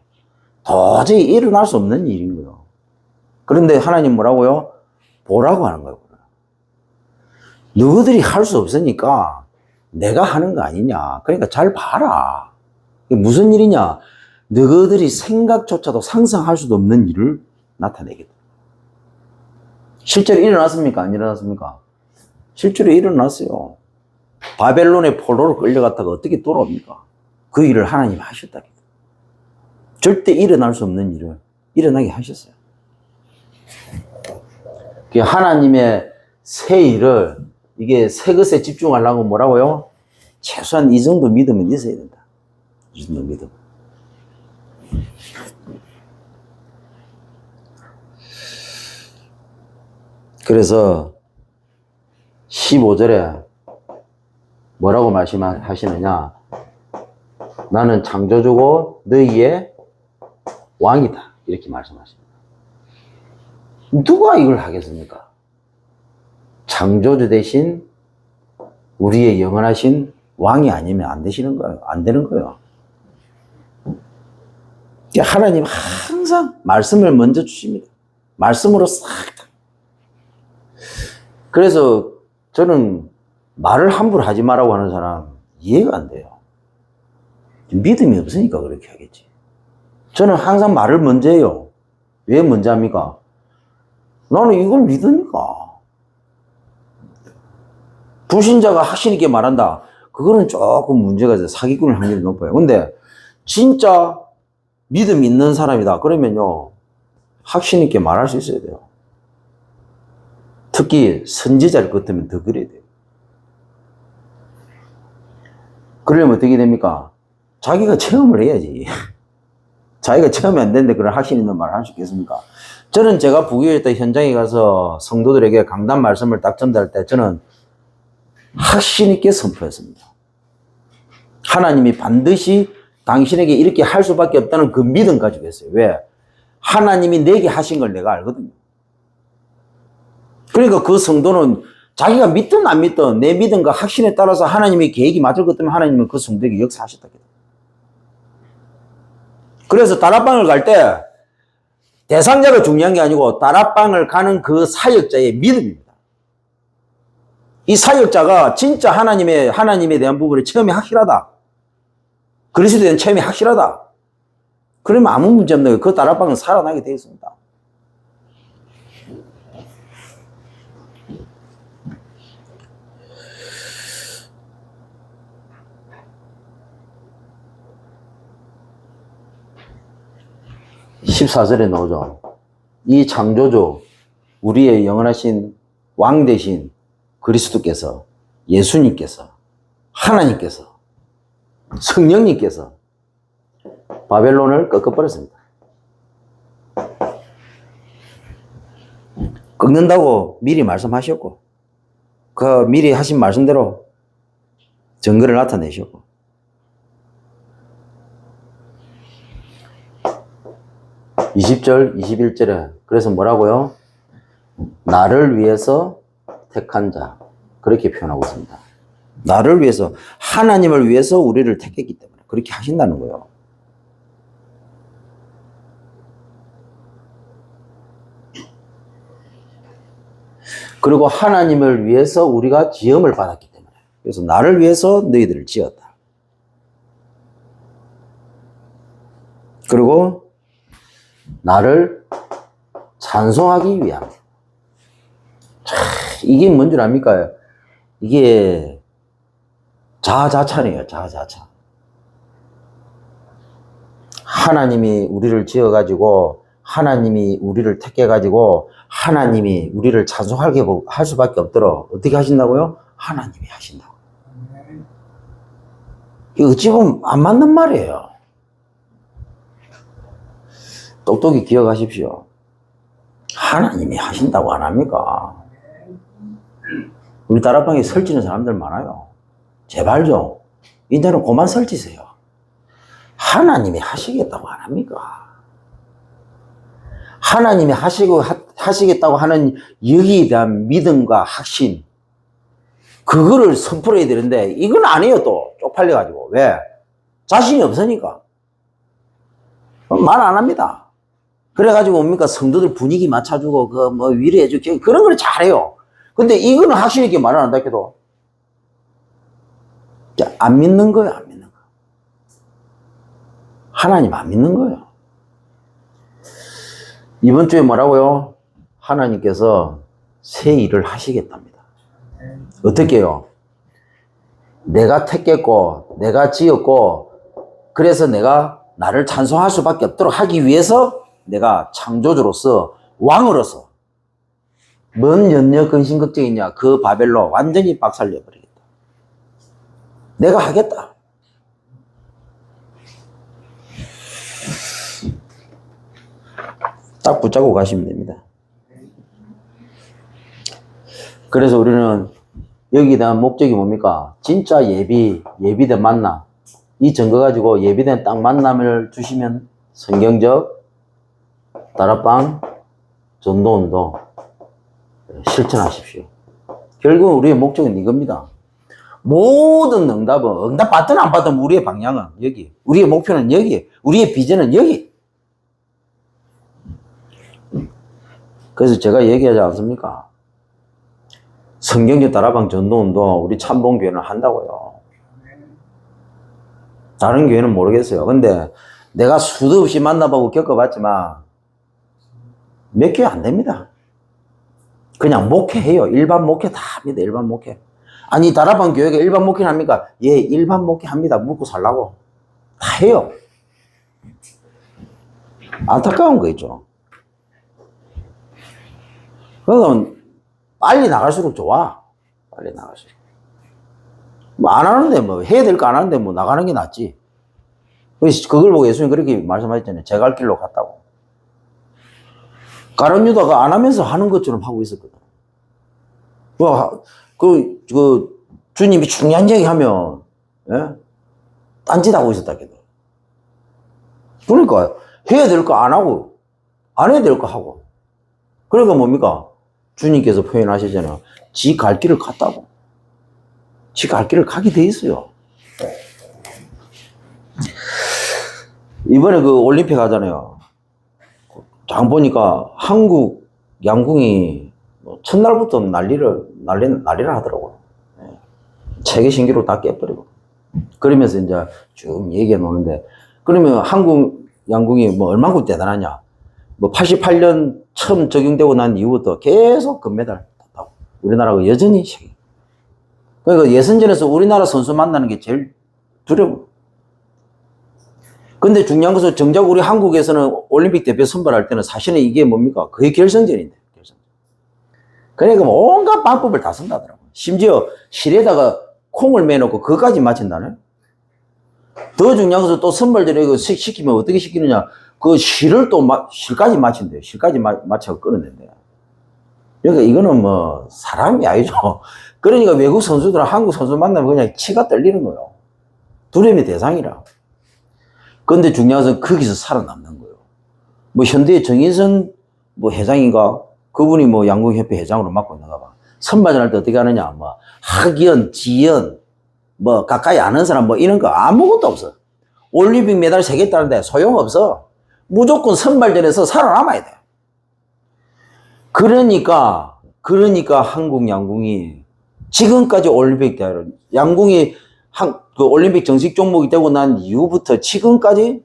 도저히 일어날 수 없는 일인 거예요. 그런데 하나님 뭐라고요? 보라고 하는 거예요. 너희들이 할 수 없으니까 내가 하는 거 아니냐. 그러니까 잘 봐라. 이게 무슨 일이냐? 너희들이 생각조차도 상상할 수도 없는 일을 나타내겠다. 실제로 일어났습니까? 안 일어났습니까? 실제로 일어났어요. 바벨론의 포로로 끌려갔다가 어떻게 돌아옵니까? 그 일을 하나님이 하셨다. 절대 일어날 수 없는 일을 일어나게 하셨어요. 하나님의 새 일을, 이게 새 것에 집중하려면 뭐라고요? 최소한 이 정도 믿음은 있어야 된다. 이 정도 믿음. 그래서 15절에 뭐라고 말씀하시느냐? 나는 창조주고 너희의 왕이다. 이렇게 말씀하십니다. 누가 이걸 하겠습니까? 창조주 대신 우리의 영원하신 왕이 아니면 안 되시는 거예요. 안 되는 거예요. 하나님 항상 말씀을 먼저 주십니다. 말씀으로 싹 다. 그래서 저는 말을 함부로 하지 말라고 하는 사람 이해가 안 돼요. 믿음이 없으니까 그렇게 하겠지. 저는 항상 말을 먼저 해요. 왜 먼저 합니까? 나는 이걸 믿으니까. 불신자가 확신 있게 말한다. 그거는 조금 문제가 있어요. 사기꾼일 확률이 높아요. 근데 진짜 믿음 있는 사람이다. 그러면요, 확신 있게 말할 수 있어야 돼요. 특히 선지자를 같으면 더 그래야 돼요. 그러려면 어떻게 됩니까? 자기가 체험을 해야지. 자기가 체험이 안 되는데 그런 확신 있는 말을 할 수 있겠습니까? 저는 제가 부교일 때 현장에 가서 성도들에게 강단 말씀을 딱 전달할 때 저는 확신 있게 선포했습니다. 하나님이 반드시 당신에게 이렇게 할 수밖에 없다는 그 믿음 가지고 했어요. 왜? 하나님이 내게 하신 걸 내가 알거든요. 그러니까 그 성도는 자기가 믿든 안 믿든 내 믿음과 확신에 따라서 하나님의 계획이 맞을 것 때문에 하나님은 그 성도에게 역사하셨다. 그래서 다락방을 갈 때 대상자가 중요한 게 아니고 다락방을 가는 그 사역자의 믿음입니다. 이 사역자가 진짜 하나님에 대한 부분에 체험이 확실하다. 그리스도에 대한 체험이 확실하다. 그러면 아무 문제 없는 거예요. 그 다락방은 살아나게 되어 있습니다. (14절에) 나오죠. 이 창조주, 우리의 영원하신 왕 대신 그리스도께서, 예수님께서, 하나님께서, 성령님께서 바벨론을 꺾어버렸습니다. 꺾는다고 미리 말씀하셨고, 그 미리 하신 말씀대로 증거를 나타내셨고, 20절, 21절에 그래서 뭐라고요? 나를 위해서 택한 자, 그렇게 표현하고 있습니다. 나를 위해서, 하나님을 위해서 우리를 택했기 때문에 그렇게 하신다는 거예요. 그리고 하나님을 위해서 우리가 지음을 받았기 때문에, 그래서 나를 위해서 너희들을 지었다. 그리고 나를 찬송하기 위함. 이게 뭔 줄 압니까? 이게 자아자찬이에요. 자아자찬. 하나님이 우리를 지어가지고, 하나님이 우리를 택해가지고, 하나님이 우리를 찬송하게 할 수밖에 없도록 어떻게 하신다고요? 하나님이 하신다고. 이거 어찌 보면 안 맞는 말이에요. 똑똑히 기억하십시오. 하나님이 하신다고 안 합니까? 우리 다락방에 설치는 사람들 많아요. 제발 좀 이제는 그만 설치세요. 하나님이 하시겠다고 안 합니까? 하나님이 하시겠다고 하는 여기에 대한 믿음과 확신, 그거를 선포해야 되는데 이건 아니에요. 또 쪽팔려가지고. 왜? 자신이 없으니까 말 안 합니다. 그래가지고 뭡니까? 성도들 분위기 맞춰주고 그 뭐 위로해주고 그런 걸 잘해요. 근데 이거는 확실히 이렇게 말 안 한다 해도 안 믿는 거예요. 안 믿는 거. 하나님 안 믿는 거예요. 이번 주에 뭐라고요? 하나님께서 새 일을 하시겠답니다. 어떻게 해요? 내가 택했고 내가 지었고 그래서 내가 나를 찬송할 수밖에 없도록 하기 위해서 내가 창조주로서 왕으로서 뭔 염려 근심 걱정이냐, 그 바벨론 완전히 박살내버리겠다. 내가 하겠다. 딱 붙잡고 가시면 됩니다. 그래서 우리는 여기에 대한 목적이 뭡니까? 진짜 예비된 만남. 이 증거 가지고 예비된 딱 만남을 주시면 성경적 다락방 전도운동 실천하십시오. 결국 우리의 목적은 이겁니다. 모든 응답 받든 안 받든 우리의 방향은 여기. 우리의 목표는 여기. 우리의 비전은 여기. 그래서 제가 얘기하지 않습니까? 성경적 다락방 전도운동 우리 참봉교회는 한다고요. 다른 교회는 모르겠어요. 근데 내가 수도 없이 만나보고 겪어봤지만 몇 교회 안 됩니다. 그냥 목회해요. 일반 목회 다 합니다. 일반 목회. 아니 다락방 교회가 일반 목회는 합니까? 예, 일반 목회 합니다. 묵고 살라고. 다 해요. 안타까운 거 있죠. 그건 빨리 나갈수록 좋아. 빨리 나갈수록. 뭐 안 하는데 뭐 해야 될 거 안 하는데 뭐 나가는 게 낫지. 그걸 보고 예수님 그렇게 말씀하셨잖아요. 제가 갈 길로 갔다고. 가룟 유다가 안 하면서 하는 것처럼 하고 있었거든. 주님이 중요한 얘기 하면, 예? 딴짓하고 있었다거든. 그러니까, 해야 될 거 안 하고, 안 해야 될 거 하고. 그러니까 뭡니까? 주님께서 표현하시잖아요. 지 갈 길을 갔다고. 지 갈 길을 가게 돼 있어요. 이번에 그 올림픽 하잖아요. 장 보니까 한국 양궁이 첫날부터 난리를 하더라고요. 세계 신기록 다 깨버리고. 그러면서 이제 쭉 얘기해 놓는데, 그러면 한국 양궁이 뭐 얼마큼 대단하냐. 뭐 88년 처음 적용되고 난 이후부터 계속 금메달 땄다고. 우리나라가 여전히 세계. 그러니까 예선전에서 우리나라 선수 만나는 게 제일 두려워. 근데 중요한 것은 정작 우리 한국에서는 올림픽 대표 선발할 때는 사실은 이게 뭡니까? 거의 결승전인데. 그러니까 온갖 방법을 다 쓴다더라고. 심지어 실에다가 콩을 매놓고 그거까지 맞춘다네. 더 중요한 것은 또 선발전에 이거 시키면 어떻게 시키느냐. 그 실을 또 실까지 맞춘대요. 실까지 맞춰서 끊어낸대요. 그러니까 이거는 뭐 사람이 아니죠. 그러니까 외국 선수들은 한국 선수 만나면 그냥 치가 떨리는 거예요. 두려움의 대상이라. 그런데 중요한 것은 거기서 살아남는 거예요. 뭐 현대의 정인선 뭐 회장인가 그분이 뭐 양궁협회 회장으로 맡고 있는가 봐. 선발전 할 때 어떻게 하느냐. 뭐 학연, 지연, 뭐 가까이 아는 사람 뭐 이런 거 아무것도 없어. 올림픽 메달 3개 따는데 소용없어. 무조건 선발전에서 살아남아야 돼. 그러니까 한국 양궁이 지금까지 올림픽 대회를 양궁이 그 올림픽 정식 종목이 되고 난 이후부터 지금까지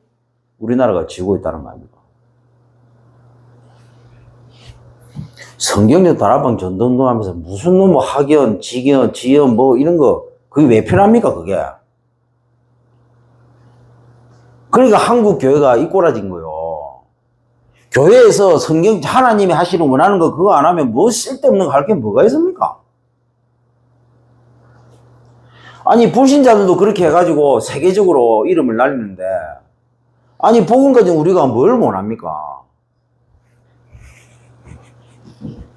우리나라가 지고 있다는 거 아닙니까? 성경적 다락방 전도운동 하면서 무슨 뭐 학연, 직연, 지연 뭐 이런 거 그게 왜 필요합니까 그게? 그러니까 한국 교회가 이 꼬라진 거예요. 교회에서 성경 하나님이 하시는 원하는 거 그거 안 하면 뭐 쓸데없는 거 할 게 뭐가 있습니까? 아니 불신자들도 그렇게 해가지고 세계적으로 이름을 날리는데 아니 복음 가진 우리가 뭘 원합니까?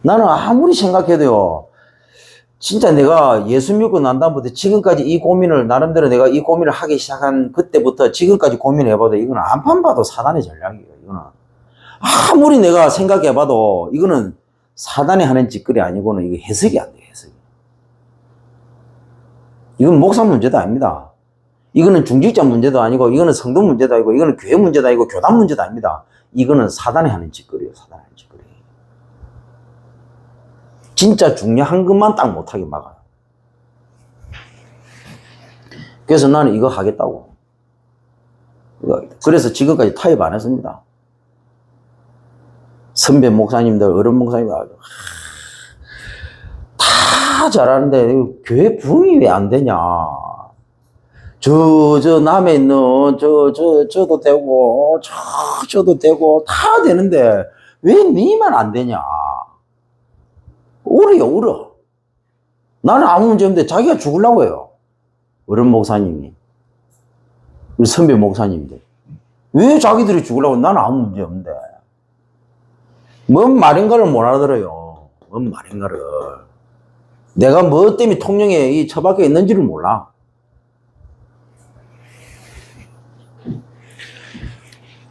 나는 아무리 생각해도요 진짜 내가 예수 믿고 난 다음부터 지금까지 이 고민을 나름대로 내가 이 고민을 하기 시작한 그때부터 지금까지 고민해봐도 이거는 안판 봐도 사단의 전략이에요. 이거는 아무리 내가 생각해봐도 이거는 사단이 하는 짓거리 아니고는 이게 해석이 안 돼요. 해석이. 이건 목사 문제도 아닙니다. 이거는 중직자 문제도 아니고 이거는 성도 문제도 아니고 이거는 교회 문제도 아니고 교단 문제도 아닙니다. 이거는 사단이 하는 짓거리예요. 사단이 하는 짓거리. 진짜 중요한 것만 딱 못하게 막아요. 그래서 나는 이거 하겠다고. 그래서 지금까지 타협 안 했습니다. 선배 목사님들, 어른 목사님들 다 잘하는데 교회 부흥이 왜 안 되냐. 저 남에 있는 저도 되고 저도 되고 다 되는데 왜 니만 안 되냐. 울어. 나는 아무 문제 없는데 자기가 죽으려고 해요. 어른 목사님이. 우리 선배 목사님들. 왜 자기들이 죽으려고 나는 아무 문제 없는데. 뭔 말인가를 못 알아들어요. 뭔 말인가를. 내가 뭐 때문에 통영에 이 처박혀 있는지를 몰라.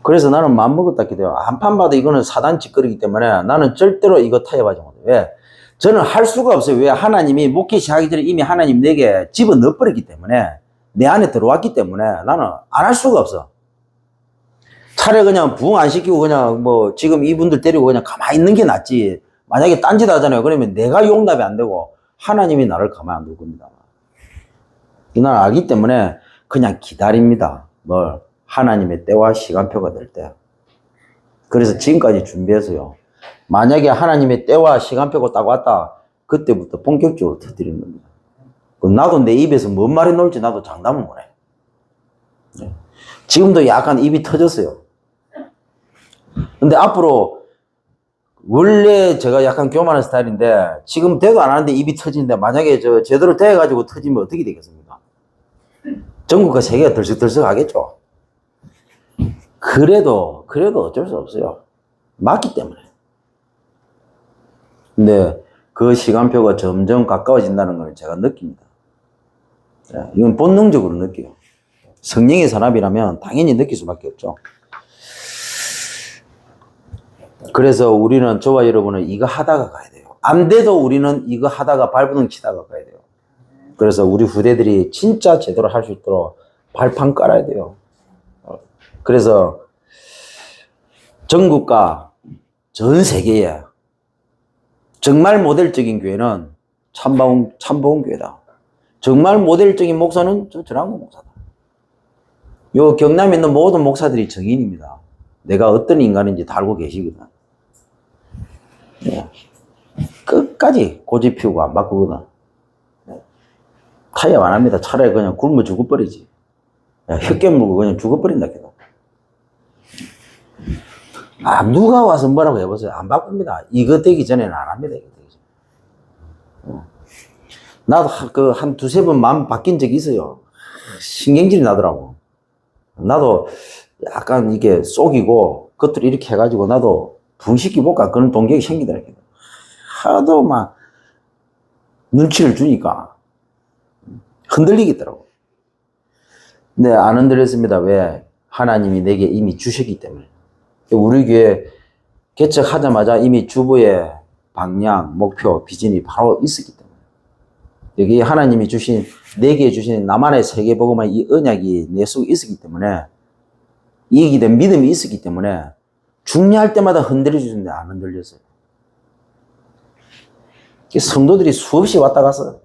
그래서 나는 마음먹었다 기도요. 한판 봐도 이거는 사단 짓거리기 때문에 나는 절대로 이거 타협하지 못해. 왜? 저는 할 수가 없어요. 왜? 하나님이 목회 시작하기 전에 이미 하나님 내게 집어넣어버렸기 때문에, 내 안에 들어왔기 때문에 나는 안 할 수가 없어. 차라리 그냥 부흥 안 시키고 그냥 뭐 지금 이분들 데리고 그냥 가만히 있는 게 낫지. 만약에 딴짓 하잖아요. 그러면 내가 용납이 안 되고 하나님이 나를 가만히 안 둘 겁니다. 난 알기 때문에 그냥 기다립니다. 뭘? 하나님의 때와 시간표가 될 때. 그래서 지금까지 준비해서요. 만약에 하나님의 때와 시간표가 딱 왔다. 그때부터 본격적으로 터뜨리는 겁니다. 나도 내 입에서 뭔 말이 나올지 나도 장담을 못해. 지금도 약간 입이 터졌어요. 근데 앞으로 원래 제가 약간 교만한 스타일인데 지금 대도 안 하는데 입이 터지는데 만약에 저 제대로 돼가지고 터지면 어떻게 되겠습니까? 전국과 세계가 들썩들썩 하겠죠. 그래도 어쩔 수 없어요. 맞기 때문에. 근데 그 시간표가 점점 가까워진다는 걸 제가 느낍니다. 이건 본능적으로 느껴요. 성령의 사람이라면 당연히 느낄 수밖에 없죠. 그래서 우리는, 저와 여러분은 이거 하다가 가야 돼요. 안 돼도 우리는 이거 하다가 발버둥 치다가 가야 돼요. 그래서 우리 후대들이 진짜 제대로 할 수 있도록 발판 깔아야 돼요. 그래서 전국과 전 세계에 정말 모델적인 교회는 참보은 교회다. 정말 모델적인 목사는 저 전한국 목사다. 요 경남에 있는 모든 목사들이 정인입니다. 내가 어떤 인간인지 다 알고 계시거든. 네. 끝까지 고집 피우고 안 바꾸거든. 타협 안 합니다. 차라리 그냥 굶어 죽어버리지. 혀 깨물고 그냥 죽어버린다. 누가 와서 뭐라고 해보세요. 안 바꿉니다. 이거 되기 전에는 안 합니다. 이거 되기 전에. 나도 한 두세 번 마음 바뀐 적이 있어요. 신경질이 나더라고. 나도 약간 이게 속이고 겉으로 이렇게 해가지고 나도 붕시키볼까 그런 동격이 생기더라고요. 하도 막 눈치를 주니까 흔들리겠더라고. 근데 안 흔들렸습니다. 왜? 하나님이 내게 이미 주셨기 때문에. 우리 교회 개척하자마자 이미 주보의 방향, 목표, 비전이 바로 있었기 때문에. 여기 하나님이 주신, 내게 주신 나만의 세계복음의 이 언약이 내 속에 있었기 때문에, 이익이 된 믿음이 있었기 때문에 중요할 때마다 흔들려주는데 안 흔들렸어요. 성도들이 수없이 왔다 갔어요.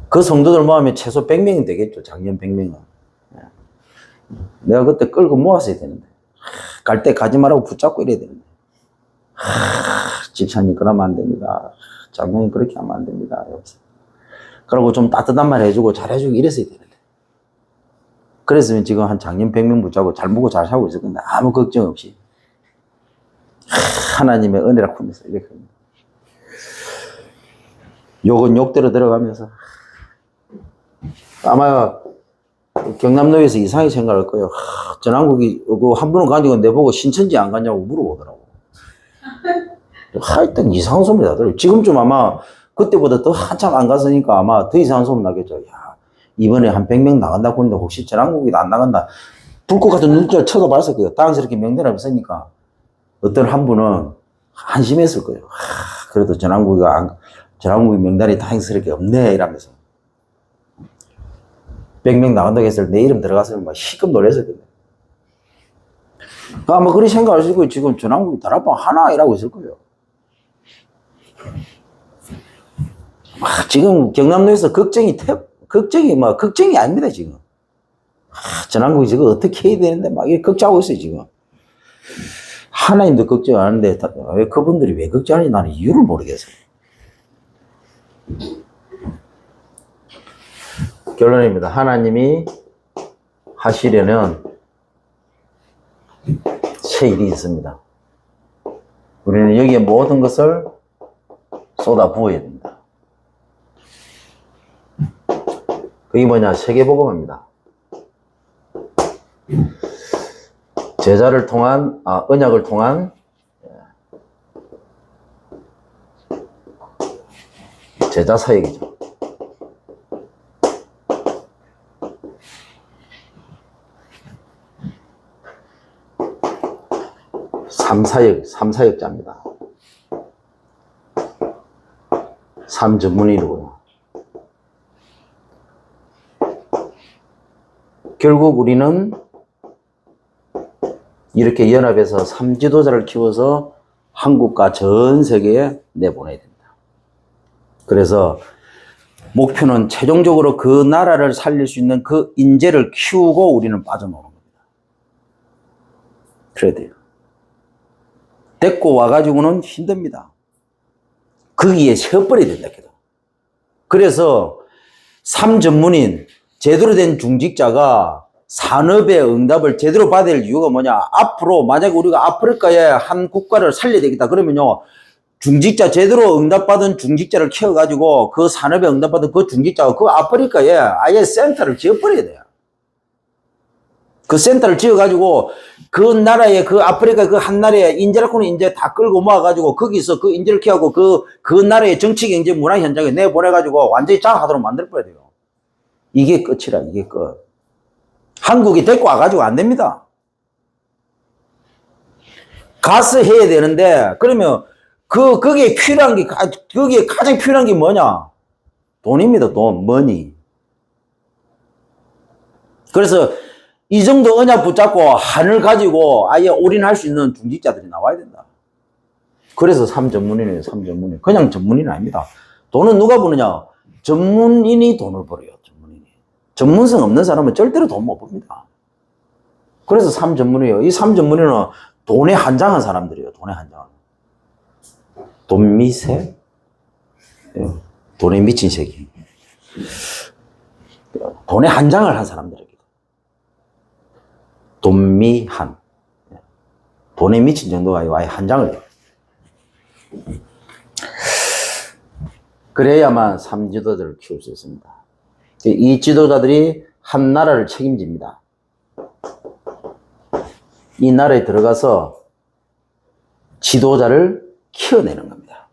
그 성도들 모으면 최소 100명이 되겠죠. 작년 100명은. 내가 그때 끌고 모았어야 되는데. 갈 때 가지 말라고 붙잡고 이래야 되는데. 집사님 그러면 안 됩니다. 장로님 그렇게 하면 안 됩니다. 그러고 좀 따뜻한 말 해주고 잘해주고 이랬어야 되는데. 그랬으면 지금 한 작년 100명 붙잡고 잘 먹고 잘 살고 있을 건데 아무 걱정 없이. 하나님의 은혜라 품면서 이렇게 합니다. 욕은 욕대로 들어가면서. 아마 경남도에서 이상하게 생각할 거예요. 전한국이 한 분은 가지고 내보고 신천지 안 갔냐고 물어보더라고. 하여튼 이상한 소리 나더라고요. 지금쯤 아마 그때보다 더 한참 안 갔으니까 아마 더 이상한 소리 나겠죠. 야, 이번에 한 100명 나간다고 했는데 혹시 전한국이 안 나간다. 불꽃 같은 눈길 쳐다봤을 거예요. 당스럽게 명단을 쓰니까 어떤 한 분은 한심했을 거예요. 그래도 전한국이 명단이 다행스럽게 없네 이러면서. 100명 나간다고 했을 때 내 이름 들어갔으면 막 시급 놀랐을 거예요. 아마 그런 생각을 하시고 지금 전한국이 다락방 하나 이라고 있을 거예요. 지금 경남도에서 걱정이 아닙니다, 지금. 전한국이 지금 어떻게 해야 되는데 막 이렇게 걱정하고 있어요, 지금. 하나님도 걱정 안 하는데 왜 그분들이 왜 걱정하는지 나는 이유를 모르겠어요. 결론입니다. 하나님이 하시려는 새 일이 있습니다. 우리는 여기에 모든 것을 쏟아 부어야 됩니다. 그게 뭐냐? 세계복음입니다. 제자를 통한, 언약을 통한 제자 사역이죠. 삼사역자입니다. 삼전문의로고요. 결국 우리는 이렇게 연합해서 삼지도자를 키워서 한국과 전 세계에 내보내야 된다. 그래서 목표는 최종적으로 그 나라를 살릴 수 있는 그 인재를 키우고 우리는 빠져나오는 겁니다. 그래야 돼요. 데리고 와가지고는 힘듭니다. 거기에 세워버려야 된다. 그래서 삼전문인, 제대로 된 중직자가 산업의 응답을 제대로 받을 이유가 뭐냐. 앞으로 만약에 우리가 아프리카에 한 국가를 살려야 되겠다. 그러면요. 중직자, 제대로 응답받은 중직자를 키워가지고 그 산업에 응답받은 그 중직자가 그 아프리카에 아예 센터를 지어버려야 돼요. 그 센터를 지어가지고 그 나라에, 그 아프리카 그 한 나라에 인재라고는 인재 다 끌고 모아가지고 거기서 그 인재를 키우고 그 나라의 정치, 경제, 문화 현장에 내보내가지고 완전히 장악하도록 만들어버려야 돼요. 이게 끝이라, 이게 끝. 한국이 데리고 와가지고 안 됩니다. 가서 해야 되는데, 그러면 거기에 필요한 게, 거기에 가장 필요한 게 뭐냐? 돈입니다, 돈, 머니. 그래서 이 정도 언약 붙잡고 한을 가지고 아예 올인할 수 있는 중직자들이 나와야 된다. 그래서 삼전문인이에요, 삼전문인. 그냥 전문인 아닙니다. 돈은 누가 버느냐? 전문인이 돈을 벌어요, 전문인이. 전문성 없는 사람은 절대로 돈 못 법니다. 그래서 삼전문이에요. 이 삼전문인은 돈에 한장한 사람들이에요, 돈에 한장한. 돈 미세? 돈에 미친 새끼. 돈에 한장을 한 사람들에게. 돈미한. 돈에 미친 정도가 아예 한장을 해요. 그래야만 삼지도자를 키울 수 있습니다. 이 지도자들이 한 나라를 책임집니다. 이 나라에 들어가서 지도자를 키워내는 겁니다.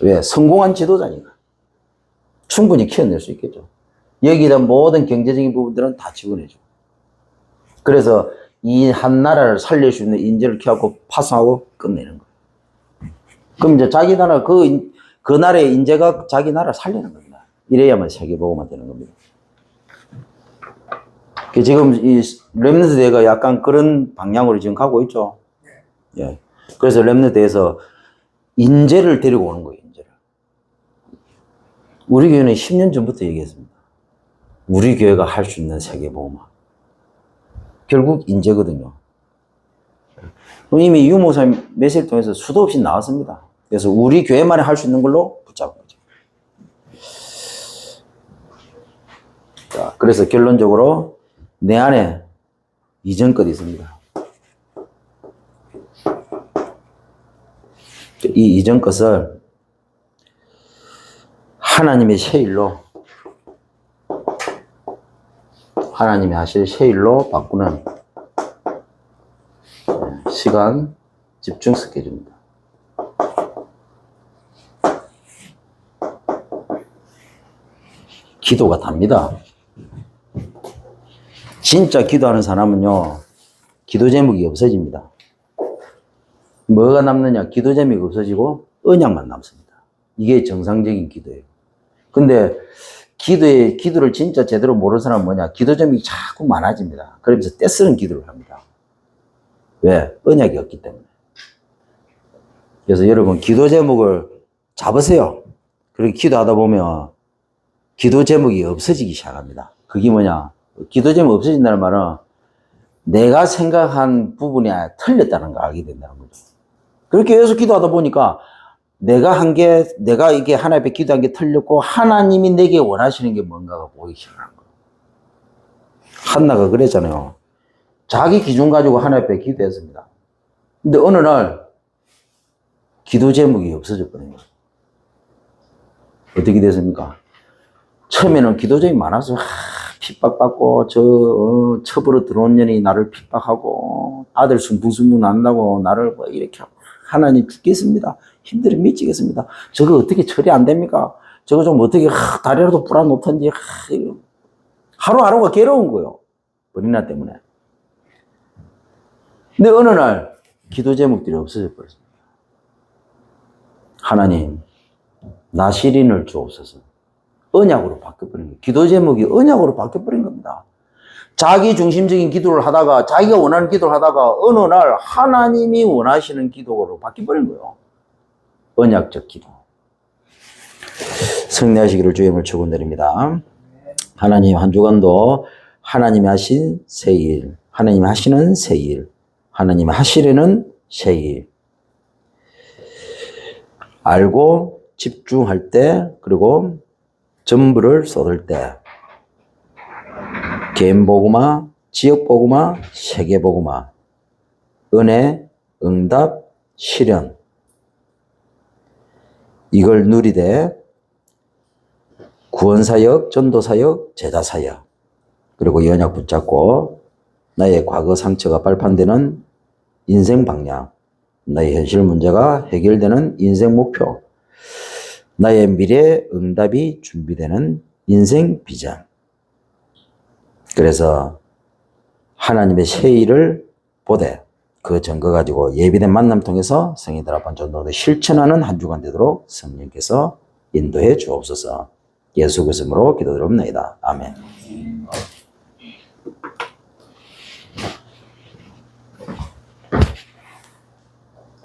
왜? 성공한 지도자니까. 충분히 키워낼 수 있겠죠. 여기다 모든 경제적인 부분들은 다 지원해줘. 그래서 이 한 나라를 살릴 수 있는 인재를 키워갖고 파송하고 끝내는 거예요. 그럼 이제 자기 나라, 그 나라의 인재가 자기 나라를 살리는 겁니다. 이래야만 세계보고만 되는 겁니다. 지금 이 렘넌트 대회가 약간 그런 방향으로 지금 가고 있죠. 예. 그래서 렘넌트 대회에서 인재를 데리고 오는 거예요, 인재를. 우리 교회는 10년 전부터 얘기했습니다. 우리 교회가 할 수 있는 세계보고만. 결국 인재거든요. 이미 유목사님 메시지를 통해서 수도 없이 나왔습니다. 그래서 우리 교회만이 할 수 있는 걸로 붙잡은 거죠. 자, 그래서 결론적으로 내 안에 이전 것이 있습니다. 이 이전 것을 하나님의 새 일로, 하나님이 하실 새 일로 바꾸는 시간 집중 스케줄입니다. 기도가 답니다. 진짜 기도하는 사람은요, 기도 제목이 없어집니다. 뭐가 남느냐? 기도 제목이 없어지고 언약만 남습니다. 이게 정상적인 기도예요. 근데 기도를 진짜 제대로 모르는 사람은 뭐냐? 기도 제목이 자꾸 많아집니다. 그러면서 떼쓰는 기도를 합니다. 왜? 언약이 없기 때문에. 그래서 여러분, 기도 제목을 잡으세요. 그렇게 기도하다 보면 기도 제목이 없어지기 시작합니다. 그게 뭐냐? 기도 제목 없어진다는 말은 내가 생각한 부분이 틀렸다는 걸 알게 된다는 거죠. 그렇게 계속 기도하다 보니까 내가 이게 하나님 앞에 기도한 게 틀렸고 하나님이 내게 원하시는 게 뭔가가 보이기 시작하는 거예요. 한나가 그랬잖아요. 자기 기준 가지고 하나님 앞에 기도했습니다. 근데 어느 날 기도 제목이 없어져 버린 거예요. 어떻게 됐습니까? 처음에는 기도 제목이 많아서 핍박받고 처벌로 들어온 년이 나를 핍박하고 아들 순풍순풍 난다고 나를 뭐 이렇게 하고 하나님 죽겠습니다. 힘들어 미치겠습니다. 저거 어떻게 처리 안 됩니까? 저거 좀 어떻게 다리라도 뿌려 놓던지 하루하루가 괴로운 거예요. 어린아 때문에. 근데 어느 날 기도 제목들이 없어져 버렸습니다. 하나님, 나 시린을 주옵소서. 언약으로 바뀌어버린 거예요. 기도 제목이 언약으로 바뀌어버린 겁니다. 자기 중심적인 기도를 하다가, 자기가 원하는 기도를 하다가 어느 날 하나님이 원하시는 기도로 바뀌어버린 거예요. 언약적 기도. 승리하시기를 주임을 축원드립니다. 하나님 한 주간도 하나님이 하신 새일, 하나님이 하시는 새일, 하나님이 하시려는 새일 알고 집중할 때, 그리고 전부를 쏟을 때, 개인 복음화, 지역 복음화, 세계 복음화, 은혜, 응답, 실현, 이걸 누리되 구원사역, 전도사역, 제자사역, 그리고 연약 붙잡고 나의 과거 상처가 발판되는 인생 방향, 나의 현실 문제가 해결되는 인생 목표, 나의 미래 응답이 준비되는 인생 비전. 그래서 하나님의 새 일을 보되 그 증거 가지고 예비된 만남 통해서 성인들 앞에 전도를 실천하는 한 주간 되도록 성령께서 인도해 주옵소서. 예수 그리스도로 기도드립니다. 아멘.